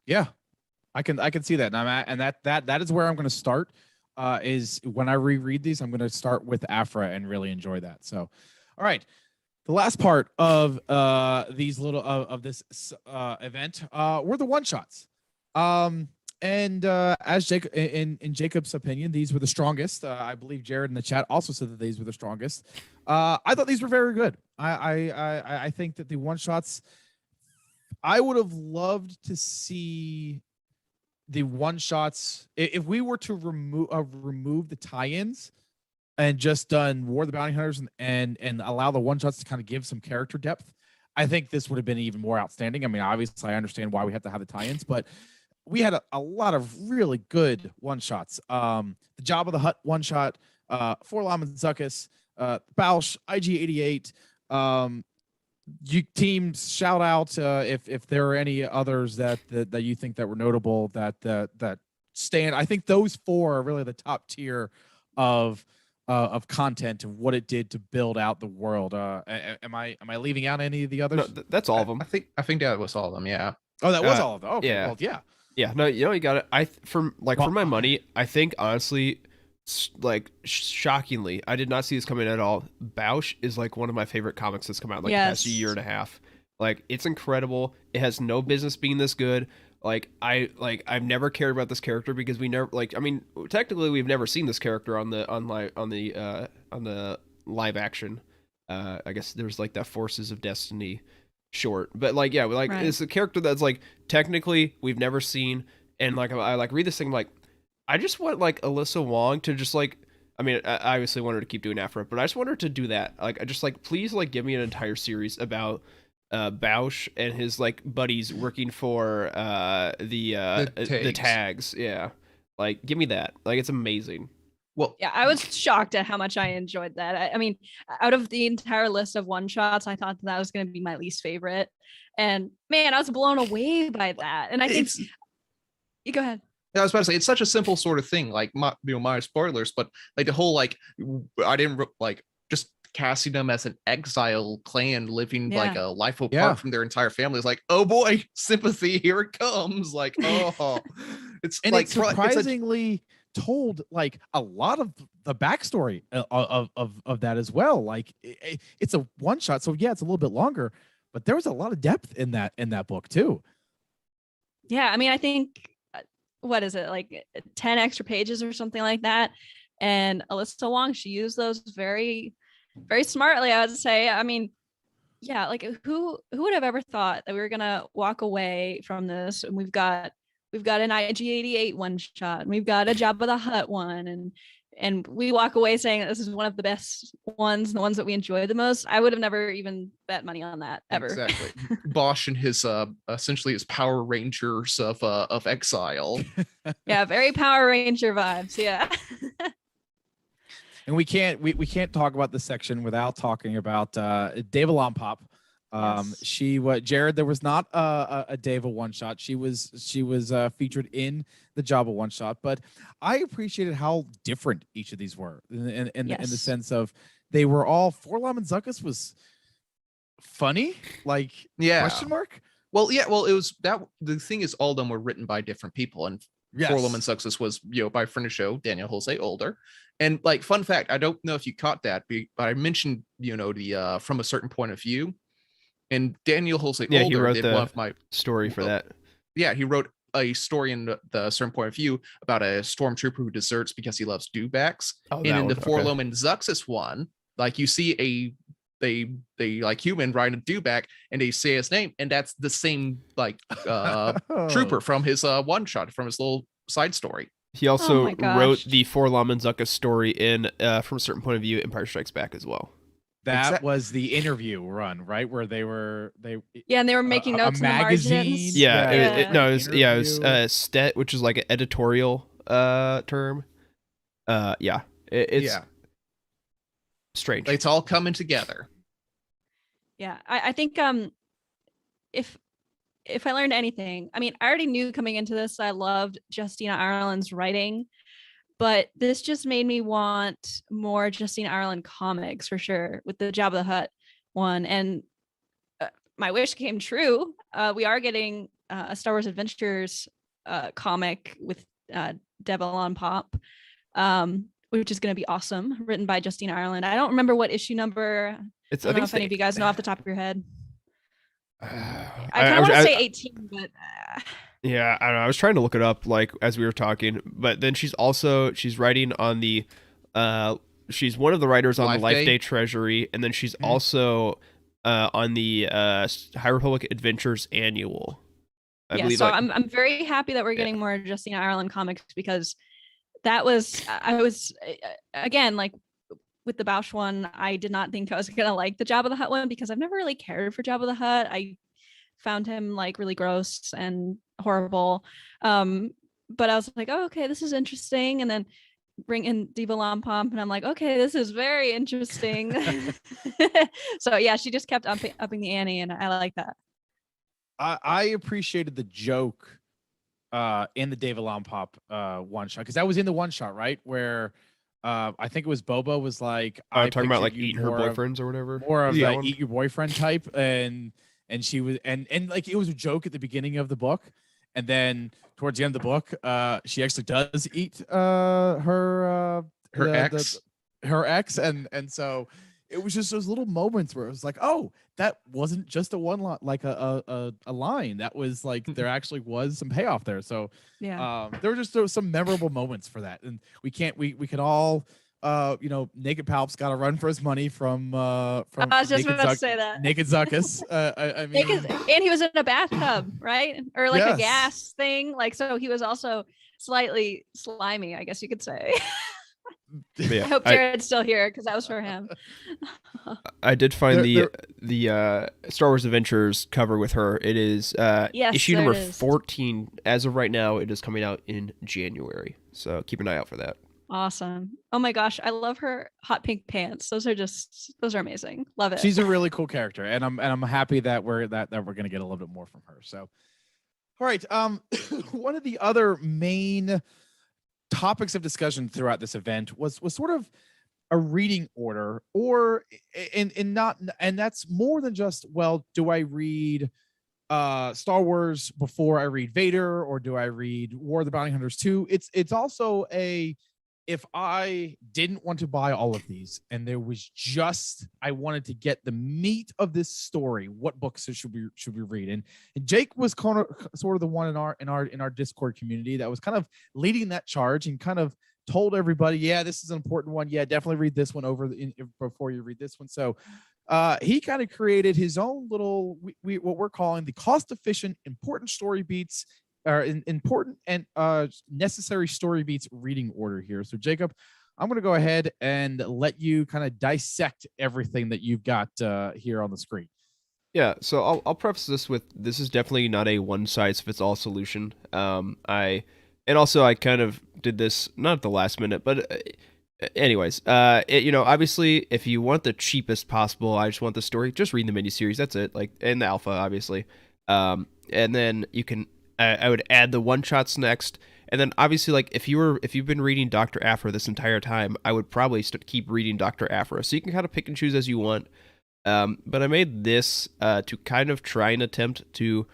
Yeah, I can see that, and that is where I'm going to start. Is when I reread these, I'm going to start with Aphra and really enjoy that. So, all right, the last part of these little of this event were the one shots. And as Jacob, in Jacob's opinion, these were the strongest. I believe Jared in the chat also said that these were the strongest. I thought these were very good. I think that the one shots, I would have loved to see the one shots if we were to remove the tie-ins and just done War of the Bounty Hunters and allow the one shots to kind of give some character depth. I think this would have been even more outstanding. I mean, obviously I understand why we have to have the tie-ins, but we had a lot of really good one shots. The Jabba the Hutt one shot, Forlom and Zuckuss, Bausch, IG-88, you teams, shout out if there are any others that you think that were notable that stand. I think those 4 are really the top tier of content of what it did to build out the world. Am I leaving out any of the others? No, that's all of them. I think that was all of them. Yeah. Oh, that was all of them. Okay, yeah. well, yeah. Yeah, no, you got it. For my money, I think honestly, like shockingly, I did not see this coming at all. Bausch is like one of my favorite comics that's come out in like the past year and a half. Like it's incredible. It has no business being this good. I've never cared about this character because we never technically we've never seen this character on the live action. I guess there's like that Forces of Destiny short, but right. It's a character that's like technically we've never seen, and like I like read this thing like I just want like Alyssa Wong to just like, I mean, I obviously want her to keep doing Aphra, but I just want her to do that. Like I just like, please like give me an entire series about Bausch and his like buddies working for the tags. Yeah, like give me that. Like it's amazing. Well, yeah, I was shocked at how much I enjoyed that. I mean, out of the entire list of one shots, I thought that was going to be my least favorite, and man, I was blown away by that. And I think you go ahead. I was about to say, it's such a simple sort of thing, like my spoilers, but like the whole like I didn't like just casting them as an exile clan living like a life apart from their entire family is like, oh boy, sympathy, here it comes. Like, oh, it's and like it's surprisingly told like a lot of the backstory of that as well. Like it's a one shot, so yeah, it's a little bit longer, but there was a lot of depth in that book too. Yeah, I mean, I think what is it, like 10 extra pages or something like that. And Alyssa Wong, she used those very, very smartly, I would say. I mean, yeah, like who would have ever thought that we were gonna walk away from this and we've got an IG-88 one shot and we've got a Jabba the Hutt one, and we walk away saying that this is one of the best ones, the ones that we enjoy the most. I would have never even bet money on that ever. Exactly. Bosch and his essentially his Power Rangers of exile. Yeah, very Power Ranger vibes. Yeah. And we can't talk about this section without talking about Dava Lompop. Yes. Jared, there was not a Dava one shot. She was featured in the Jabba one shot, but I appreciated how different each of these were in the Yes. sense of they were all. Forlom and Zuckuss was funny, like Yeah. question mark. Well, yeah. Well, it was that. The thing is, all of them were written by different people, and Yes. Forlom and Success was, by friend of show Daniel Jose Older. And like fun fact, I don't know if you caught that, but I mentioned the from a certain point of view, and Daniel Jose Yeah, he Older wrote did the one of my story for that. Yeah, he wrote a story in the certain point of view about a stormtrooper who deserts because he loves dewbacks. Oh, And that in the one, okay. Forlom and Zuxus one, like you see they like human riding a dewback and they say his name, and that's the same like trooper from his one shot from his little side story. He also my gosh. wrote the Forlom and Zuckuss story in from a certain point of view, Empire Strikes Back as well. That was the interview run, right? Where they Yeah, and they were making notes in the magazine. margins. Yeah, Yeah. it was Interview. stet, which is like an editorial term. Yeah, it's Yeah. strange. It's all coming together. Yeah, I think if I learned anything, I mean, I already knew coming into this I loved Justina Ireland's writing, but this just made me want more Justina Ireland comics for sure with the Jabba the Hutt one. And my wish came true. We are getting a Star Wars Adventures comic with Dava Lompop, which is going to be awesome, written by Justina Ireland. I don't remember what issue number. I don't know if any of you guys know off the top of your head. I kind of want to say 18, but yeah, I don't know. I was trying to look it up like as we were talking, but then she's writing on the she's one of the writers on the Life Day Treasury, and then she's also on the High Republic Adventures Annual. I believe. So I'm very happy that we're getting more Justina Ireland comics, because I was again, like with the Bausch one, I did not think I was gonna like the Jabba the Hutt one because I've never really cared for Jabba the Hutt. I found him like really gross and horrible. But I was like, oh, okay, this is interesting. And then bring in Dava Lompop, and I'm like, okay, this is very interesting. So yeah, she just kept upping the ante, and I like that. I appreciated the joke in the Dava Lompop one shot, because that was in the one shot, right? Where I think it was Boba was like, talking about like eating her boyfriends or whatever. More of the eat your boyfriend type, and she was and like it was a joke at the beginning of the book, and then towards the end of the book, she actually does eat her ex, and so it was just those little moments where it was like, oh, that wasn't just a one line, like a line. That was like there actually was some payoff there. So yeah, there were some memorable moments for that, and we can all Naked Palp's got to run for his money from I was just about to say that. Naked Zuckuss. I mean, and he was in a bathtub, right? Or like Yes. a gas thing. Like, so he was also slightly slimy, I guess you could say. Yeah, I hope Jared's still here, because that was for him. I did find the Star Wars Adventures cover with her. It is Yes, issue there number it is. 14. As of right now, it is coming out in January. So keep an eye out for that. Awesome. Oh my gosh, I love her hot pink pants. Those are amazing. Love it. she's a really cool character, and I'm happy that we're gonna get a little bit more from her. So, all right. One of the other main topics of discussion throughout this event was sort of a reading order, or and that's more than just, well, do I read Star Wars before I read Vader, or do I read War of the Bounty Hunters 2? It's also a if I didn't want to buy all of these and there was just I wanted to get the meat of this story, what books should we read? And Jake was kind of sort of the one in our Discord community that was kind of leading that charge and kind of told everybody, yeah, this is an important one. Yeah, definitely read this one before you read this one. So he kind of created his own little what we're calling the cost-efficient important story beats or important and necessary story beats reading order here. So Jacob, I'm going to go ahead and let you kind of dissect everything that you've got here on the screen. Yeah, so I'll preface this with this is definitely not a one size fits all solution. I kind of did this not at the last minute, but anyways, obviously if you want the cheapest possible, I just want the story, just read the miniseries. That's it, like in the alpha, obviously. And then you can. I would add the one shots next, and then obviously, like if you've been reading Dr. Aphra this entire time, I would probably keep reading Dr. Aphra. So you can kind of pick and choose as you want. But I made this to kind of try and attempt to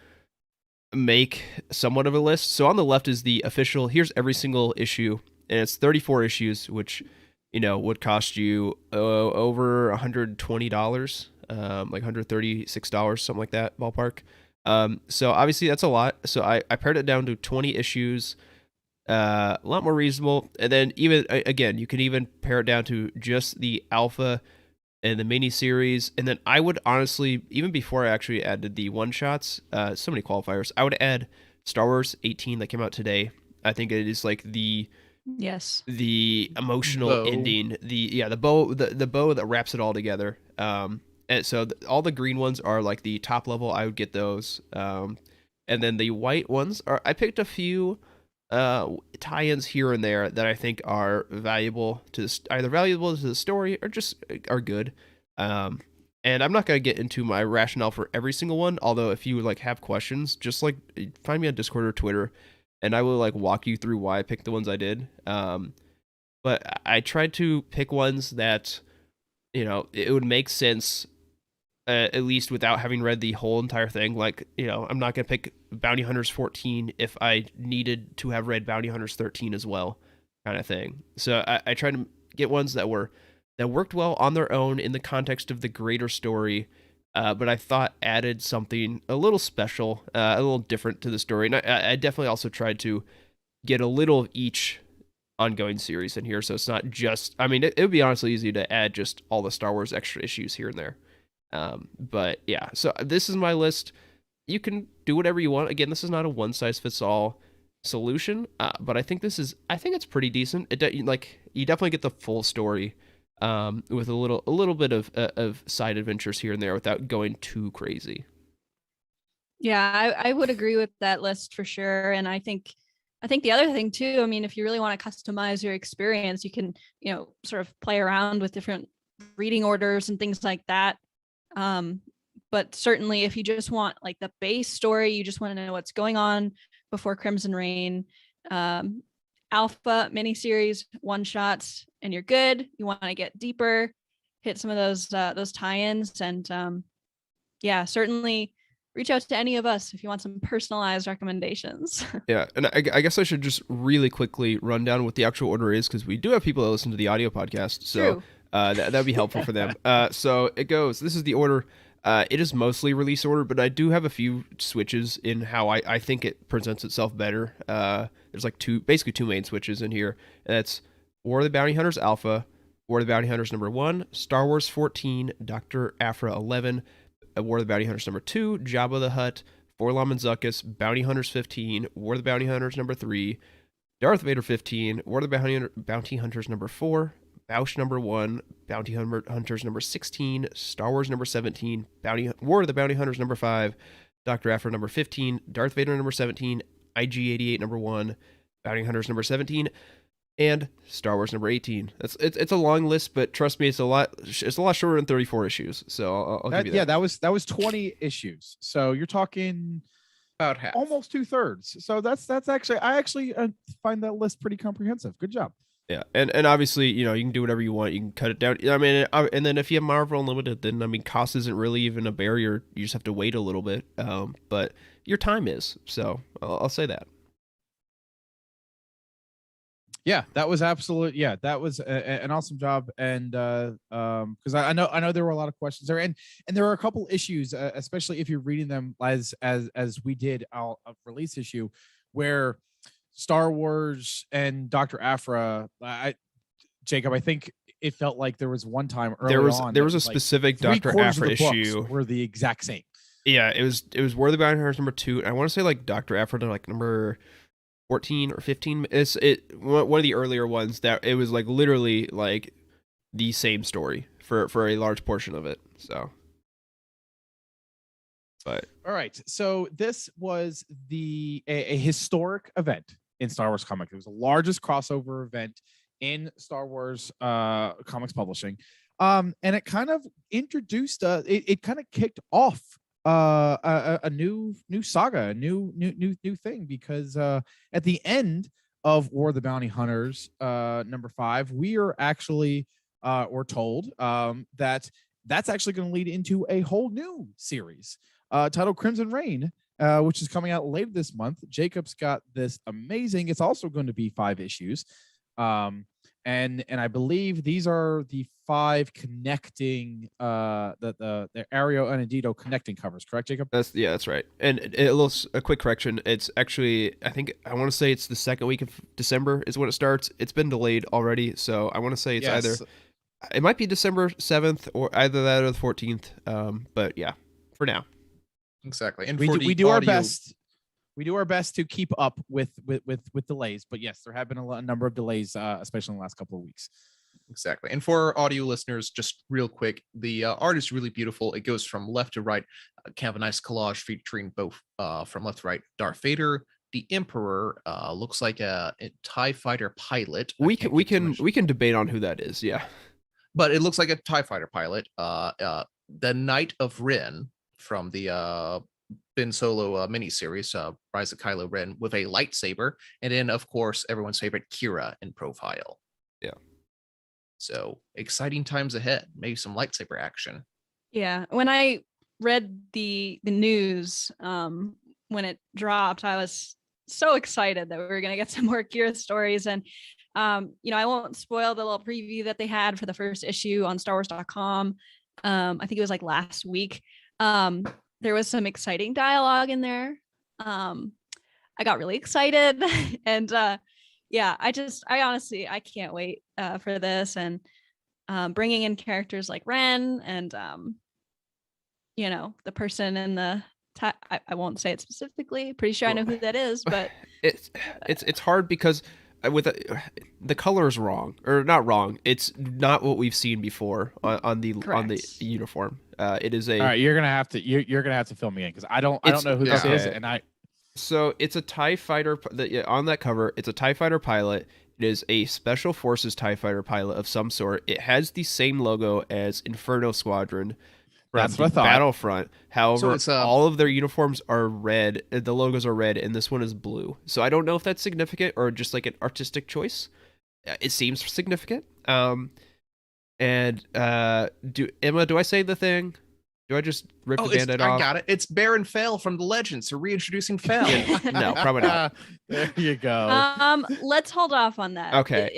make somewhat of a list. So on the left is the official. Here's every single issue, and it's 34 issues, which would cost you over $120, like $136, something like that ballpark. So obviously that's a lot. So I pared it down to 20 issues, a lot more reasonable. And then even again, you can even pare it down to just the alpha and the mini series. And then I would honestly, even before I actually added the one shots, so many qualifiers, I would add Star Wars 18 that came out today. I think it is like the emotional bow. Ending, the bow that wraps it all together. And so all the green ones are like the top level. I would get those. And then the white ones I picked a few tie-ins here and there that I think are valuable to either valuable to the story or just are good. And I'm not going to get into my rationale for every single one. Although if you like have questions, just like find me on Discord or Twitter and I will like walk you through why I picked the ones I did. But I tried to pick ones that, it would make sense at least without having read the whole entire thing. Like, I'm not going to pick Bounty Hunters 14 if I needed to have read Bounty Hunters 13 as well, kind of thing. So I tried to get ones that worked well on their own in the context of the greater story, but I thought added something a little special, a little different to the story. And I definitely also tried to get a little of each ongoing series in here, so it's not just, it would be honestly easy to add just all the Star Wars extra issues here and there. But yeah, so this is my list. You can do whatever you want. Again, this is not a one size fits all solution, but I think it's pretty decent. You definitely get the full story, with a little bit of side adventures here and there without going too crazy. Yeah, I would agree with that list for sure. And I think the other thing too, if you really want to customize your experience, you can, sort of play around with different reading orders and things like that. But certainly if you just want like the base story, you just want to know what's going on before Crimson Reign, alpha miniseries, one shots, and you're good. You want to get deeper, hit some of those tie-ins, and certainly reach out to any of us if you want some personalized recommendations. Yeah, and I guess I should just really quickly run down what the actual order is, because we do have people that listen to the audio podcast, so that'd be helpful for them. So it goes, this is the order. It is mostly release order, but I do have a few switches in how I think it presents itself better. There's like basically two main switches in here. And that's War of the Bounty Hunters Alpha, War of the Bounty Hunters number 1, Star Wars 14, Dr. Aphra 11, War of the Bounty Hunters number 2, Jabba the Hutt, Forlom and Zuckuss, Bounty Hunters 15, War of the Bounty Hunters number 3, Darth Vader 15, War of the Bounty Hunters number 4, Bausch number 1, Bounty Hunters number 16, Star Wars number 17, War of the Bounty Hunters number 5, Dr. Aphra number 15, Darth Vader number 17, IG-88 number 1, Bounty Hunters number 17, and Star Wars number 18. It's a long list, but trust me, it's a lot shorter than 34 issues. So I'll give you that. Yeah, that was 20 issues. So you're talking about half, almost 2/3. So that's actually I find that list pretty comprehensive. Good job. Yeah, and obviously, you can do whatever you want. You can cut it down. And then if you have Marvel Unlimited, then cost isn't really even a barrier. You just have to wait a little bit. But your time is. So I'll say that. Yeah, that was absolute. Yeah, that was an awesome job, and because I know there were a lot of questions there, and there are a couple issues, especially if you're reading them as we did our release issue, where Star Wars and Dr. Aphra, Jacob, I think it felt like there was one time early on there was a like specific Dr. 3/4 of Aphra the books issue. were the exact same. Yeah, it was War of the Bounty Hunters number 2. I want to say like Dr. Aphra like number 14 or 15. It's one of the earlier ones that it was like literally like the same story for a large portion of it. So, but all right, so this was a historic event in Star Wars comics. It was the largest crossover event in Star Wars comics publishing, and it kind of introduced it kind of kicked off a new saga, a new thing, because at the end of War of the Bounty Hunters number 5, we are actually we're told that that's actually going to lead into a whole new series titled Crimson Reign, which is coming out later this month. Jacob's got this amazing, it's also going to be 5 issues, and I believe these are the 5 connecting the Ario and Andito connecting covers, correct, Jacob? that's right. And a quick correction. It's actually, I want to say it's the second week of December is when it starts. It's been delayed already, so I want to say it's either, it might be December 7th or either that or the 14th. But yeah, for now. Exactly. And we do our best. We do our best to keep up with delays, but yes, there have been a number of delays, especially in the last couple of weeks. Exactly. And for audio listeners, just real quick, the art is really beautiful. It goes from left to right, kind of a nice collage featuring both from left to right, Darth Vader, the Emperor, looks like a TIE fighter pilot. We can debate on who that is, yeah. But it looks like a TIE fighter pilot. The Knight of Ren from the Ben Solo miniseries, Rise of Kylo Ren, with a lightsaber, and then of course everyone's favorite Kira in profile. Yeah. So exciting times ahead. Maybe some lightsaber action. Yeah. When I read the news when it dropped, I was so excited that we were gonna get some more Kira stories. And I won't spoil the little preview that they had for the first issue on StarWars.com. I think it was like last week. There was some exciting dialogue in there. I got really excited, and I honestly can't wait for this, and bringing in characters like Ren and the person in the I won't say it specifically. Pretty sure I know who that is, but it's hard because with the color is wrong, or not wrong. It's not what we've seen before on the uniform. It is a. All right, you're gonna have to fill me in, because I don't know who this is, and So it's a TIE fighter on that cover. It's a TIE fighter pilot. It is a Special Forces TIE fighter pilot of some sort. It has the same logo as Inferno Squadron. That's what I thought. Battlefront. However, So all of their uniforms are red. The logos are red, and this one is blue. So I don't know if that's significant or just like an artistic choice. It seems significant. And do I say the thing? Do I just rip the Band-Aid off? I got it. It's Baron Fel from the Legends. So reintroducing Fel. No, probably not. There you go. Let's hold off on that. Okay.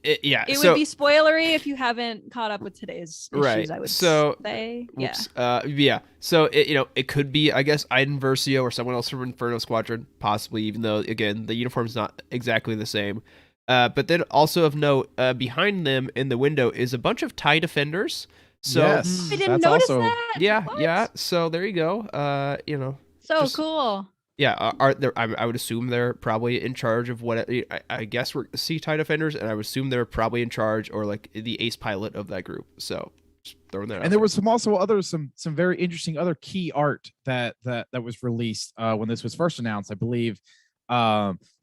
It would be spoilery if you haven't caught up with today's issues, right. I would say. Yeah. So it could be, I guess, Iden Versio or someone else from Inferno Squadron, possibly, even though again the uniform's not exactly the same. But then also of note, behind them in the window is a bunch of TIE defenders. So yes, I didn't notice that. Yeah, What? yeah. So there you go. So cool. Yeah, I would assume they're probably in charge of what I guess we're TIE defenders, and I would assume they're probably in charge or like the ace pilot of that group. So just throwing that out. And there was some very interesting other key art that was released when this was first announced. I believe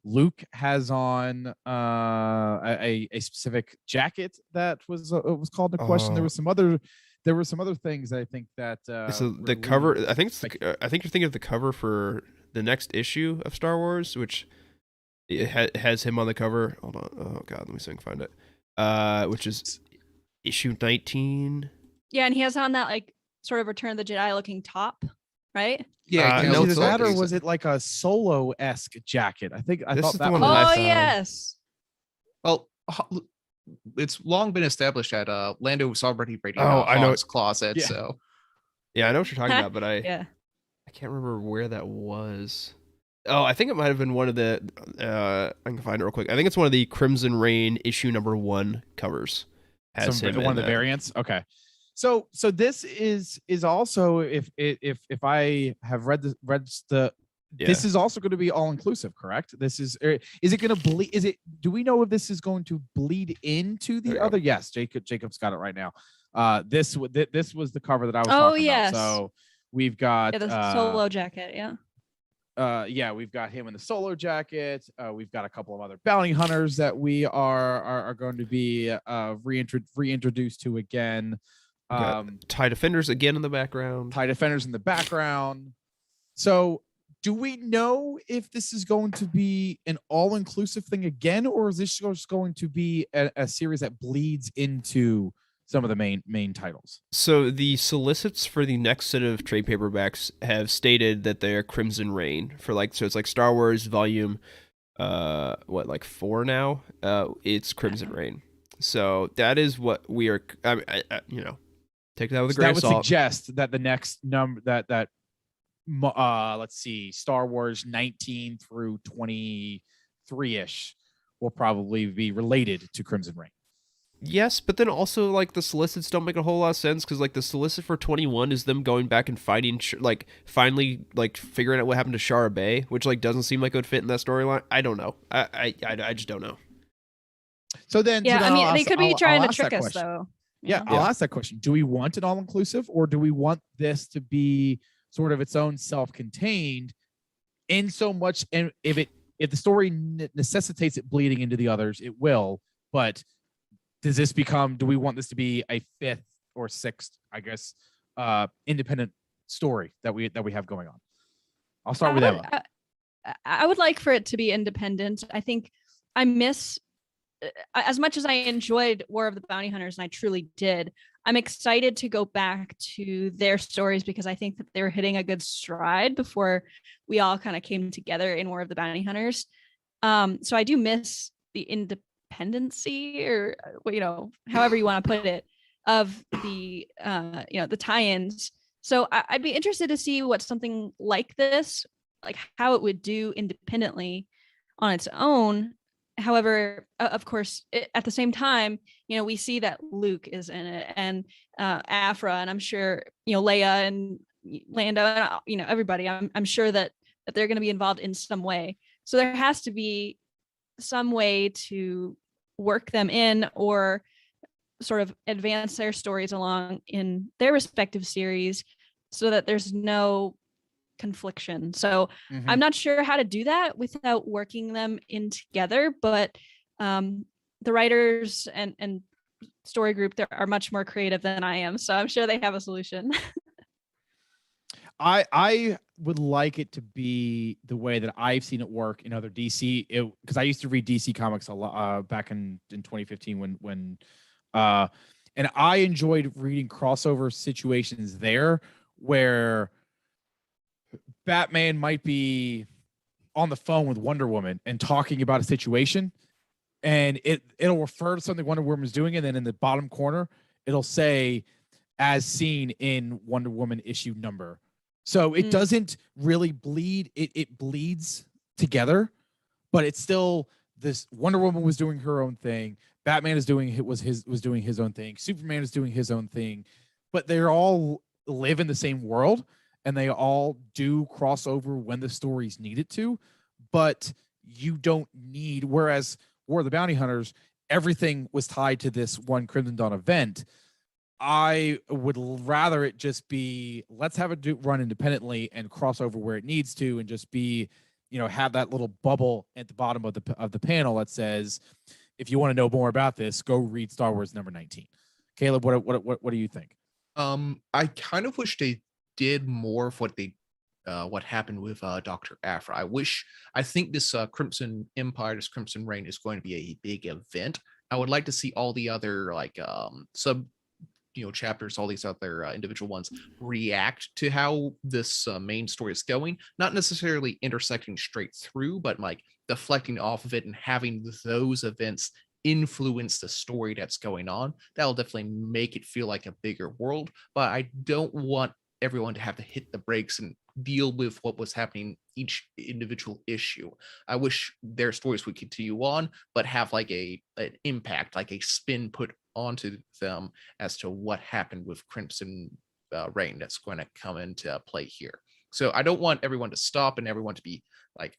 Luke has on a specific jacket that was called into question. There were some other things that I think that so the cover. I think you're thinking of the cover for the next issue of Star Wars, which it has him on the cover. Hold on. Oh God, let me see if I can find it. Which is issue 19. Yeah, and he has on that like sort of Return of the Jedi looking top, right? Yeah, no, it's that, or was it like a Solo-esque jacket? I thought is that the was. one that I Oh found. yes. Well, it's long been established that Lando was already raiding I know. Han's closet, Yeah. so Yeah, I know what you're talking about, but I Yeah. can't remember where that was. Oh, I think it might have been one of the. I can find it real quick. I think it's one of the Crimson Reign issue #1 covers. Has him one in of the that. variants. Okay. So this is also, if I have read the Yeah. this is also going to be all inclusive, correct? This is it going to bleed? Do we know if this is going to bleed into There the you other? Yes, Jacob's got it right now. This was the cover that I was Oh, talking yes. about. So we've got Yeah, the solo jacket. Yeah. yeah, we've got him in the solo jacket. We've got a couple of other bounty hunters that we are going to be reintroduced to again. TIE Defenders again in the background. TIE Defenders in the background. So do we know if this is going to be an all-inclusive thing again, or is this just going to be a series that bleeds into some of the main titles? So the solicits for the next set of trade paperbacks have stated that they're Crimson Reign for so it's like Star Wars volume 4 now. It's Crimson Reign. So that is what we are. Take that with a grain of That would salt. suggest that the next number that let's see, Star Wars 19 through 23-ish will probably be related to Crimson Reign. Yes, but then also the solicits don't make a whole lot of sense because the solicit for 21 is them going back and fighting, finally figuring out what happened to Shara Bay, which doesn't seem like it would fit in that storyline. I don't know. I just don't know. So then, they could be trying to trick us though. Yeah, I'll ask that question. Do we want an all-inclusive, or do we want this to be sort of its own self-contained in so much? And if the story necessitates it bleeding into the others, it will. But do we want this to be a 5th or 6th, I guess, independent story that we have going on? I'll start with Emma. I would like for it to be independent. I think I miss, as much as I enjoyed War of the Bounty Hunters, and I truly did, I'm excited to go back to their stories because I think that they were hitting a good stride before we all kind of came together in War of the Bounty Hunters. So I do miss the independency, or however you want to put it, of the the tie-ins. So I'd be interested to see what something like this, how it would do independently on its own. However, of course, at the same time, we see that Luke is in it, and Afra, and I'm sure Leia and Lando, and everybody. I'm sure that they're going to be involved in some way. So there has to be some way to work them in, or sort of advance their stories along in their respective series, so that there's no confliction. So I'm not sure how to do that without working them in together, but the writers and story group there are much more creative than I am, so I'm sure they have a solution. I would like it to be the way that I've seen it work in other DC, because I used to read DC comics a lot back in 2015 when and I enjoyed reading crossover situations there where Batman might be on the phone with Wonder Woman and talking about a situation, and it'll refer to something Wonder Woman's doing, and then in the bottom corner it'll say as seen in Wonder Woman issue number. So it doesn't really bleed. It bleeds together, but it's still this. Wonder Woman was doing her own thing. Batman was doing his own thing. Superman is doing his own thing, but they're all live in the same world, and they all do crossover when the stories need it to. But you don't need. Whereas War of the Bounty Hunters, everything was tied to this one Crimson Dawn event. I would rather it just be, let's have it run independently and cross over where it needs to, and just be, have that little bubble at the bottom of the panel that says, if you want to know more about this, go read Star Wars number 19. Caleb, what do you think? I kind of wish they did more of what happened with Dr. Aphra. I think this Crimson Empire, this Crimson Reign is going to be a big event. I would like to see all the other sub chapters, all these other individual ones react to how this main story is going, not necessarily intersecting straight through, but deflecting off of it and having those events influence the story that's going on. That'll definitely make it feel like a bigger world, but I don't want everyone to have to hit the brakes and deal with what was happening each individual issue. I wish their stories would continue on, but have like an impact, like a spin put onto them as to what happened with Crimson Reign that's going to come into play here. So I don't want everyone to stop and everyone to be like,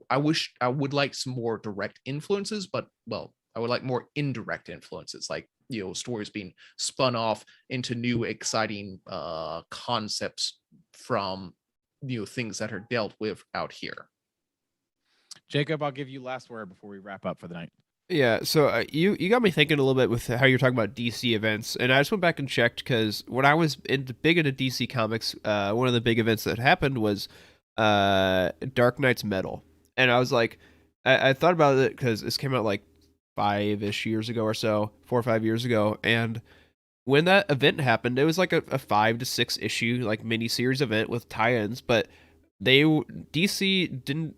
I would like some more direct influences, but well, I would like more indirect influences, like stories being spun off into new exciting concepts from things that are dealt with out here. Jacob, I'll give you last word before we wrap up for the night. Yeah, so you got me thinking a little bit with how you're talking about DC events, and I just went back and checked because when I was big into DC Comics, one of the big events that happened was Dark Knight's Metal, and I was like, I thought about it because this came out like 5-ish years ago or so, 4 or 5 years ago, and when that event happened, it was like a 5 to 6 issue like mini series event with tie-ins, but DC didn't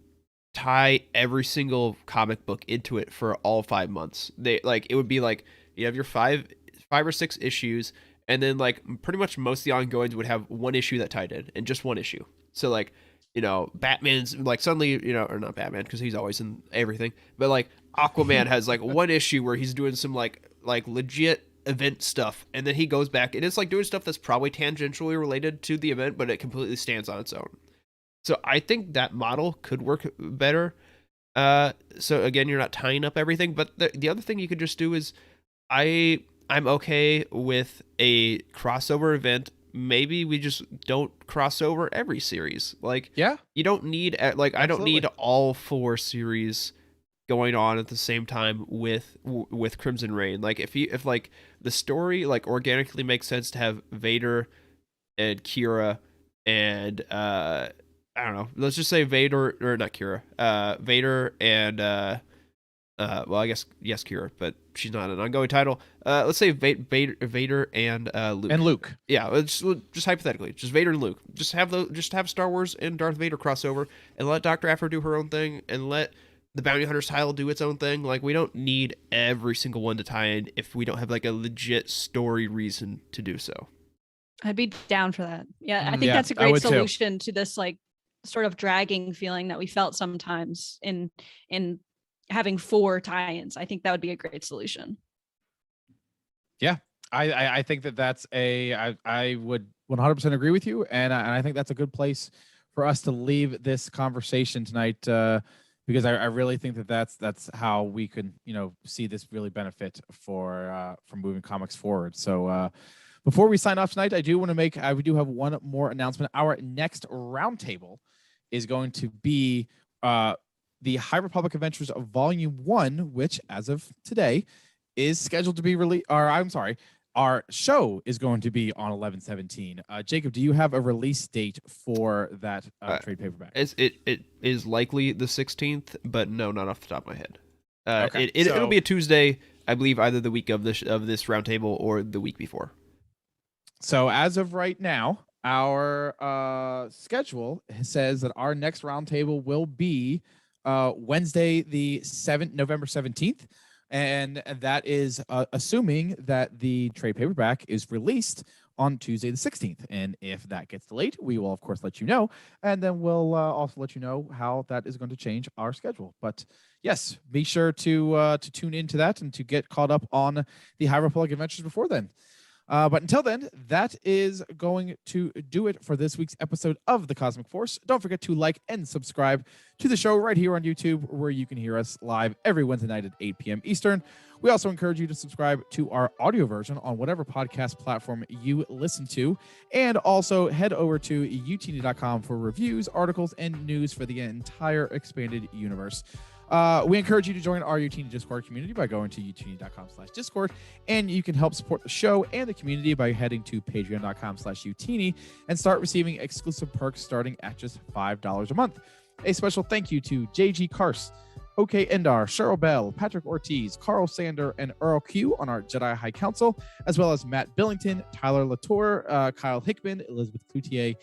tie every single comic book into it for all 5 months. They like it would be like you have your five or 6 issues, and then like pretty much most of the ongoings would have one issue that tied in, and just one issue. So like Batman's like suddenly or not Batman because he's always in everything, but like Aquaman has like one issue where he's doing some like legit event stuff, and then he goes back and it's like doing stuff that's probably tangentially related to the event, but it completely stands on its own. So I think that model could work better. So again, you're not tying up everything, but the other thing you could just do is I'm okay with a crossover event. Maybe we just don't cross over every series. Like, yeah, you don't need I don't need all 4 series going on at the same time with Crimson Reign. Like if like the story like organically makes sense to have Vader and Kira and I don't know. Let's just say Vader or not Kira. Vader and well, I guess yes, Kira, but she's not an ongoing title. Let's say Vader and Luke. And Luke. Yeah, just hypothetically, just Vader and Luke. Just have Star Wars and Darth Vader crossover, and let Dr. Aphra do her own thing, and let the Bounty Hunters title do its own thing. Like, we don't need every single one to tie in if we don't have like a legit story reason to do so. I'd be down for that. Yeah, I think that's a great solution to this like sort of dragging feeling that we felt sometimes in having 4 tie-ins. I think that would be a great solution. Yeah, I think that's I would 100% agree with you, and I think that's a good place for us to leave this conversation tonight, because I really think that's how we can see this really benefit for moving comics forward. So before we sign off tonight, I do have one more announcement. Our next roundtable is going to be the High Republic Adventures of Volume 1, which as of today is scheduled to be released. Or I'm sorry, our show is going to be on 11/17. Jacob, do you have a release date for that trade paperback? It is likely the 16th, but no, not off the top of my head. Okay, it'll be a Tuesday, I believe, either the week of this roundtable or the week before. So as of right now, our schedule says that our next roundtable will be Wednesday, November 17th. And that is assuming that the trade paperback is released on Tuesday the 16th. And if that gets delayed, we will, of course, let you know. And then we'll also let you know how that is going to change our schedule. But yes, be sure to tune into that and to get caught up on the High Republic Adventures before then. But until then, that is going to do it for this week's episode of The Cosmic Force. Don't forget to like and subscribe to the show right here on YouTube, where you can hear us live every Wednesday night at 8 p.m. Eastern. We also encourage you to subscribe to our audio version on whatever podcast platform you listen to. And also head over to utini.com for reviews, articles, and news for the entire expanded universe. We encourage you to join our Utini Discord community by going to utini.com/Discord, and you can help support the show and the community by heading to patreon.com/Utini and start receiving exclusive perks starting at just $5 a month. A special thank you to JG Kars, OK Endar, Cheryl Bell, Patrick Ortiz, Carl Sander, and Earl Q on our Jedi High Council, as well as Matt Billington, Tyler Latour, Kyle Hickman, Elizabeth Cloutier,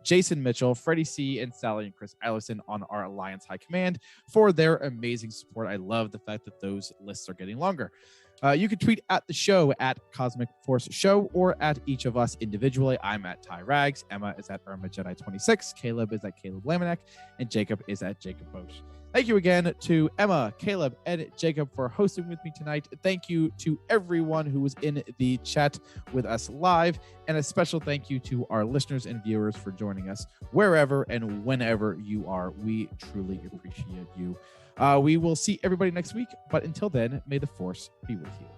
Jason Mitchell, Freddie C, and Sally and Chris Eilerson on our Alliance High Command for their amazing support. I love the fact that those lists are getting longer. You can tweet at the show at Cosmic Force Show or at each of us individually. I'm at Ty Rags, Emma is at Irma Jedi 26, Caleb is at Caleb Lamanek, and Jacob is at Jacob Bosch. Thank you again to Emma, Caleb, and Jacob for hosting with me tonight. Thank you to everyone who was in the chat with us live, and a special thank you to our listeners and viewers for joining us wherever and whenever you are. We truly appreciate you. We will see everybody next week, but until then, may the Force be with you.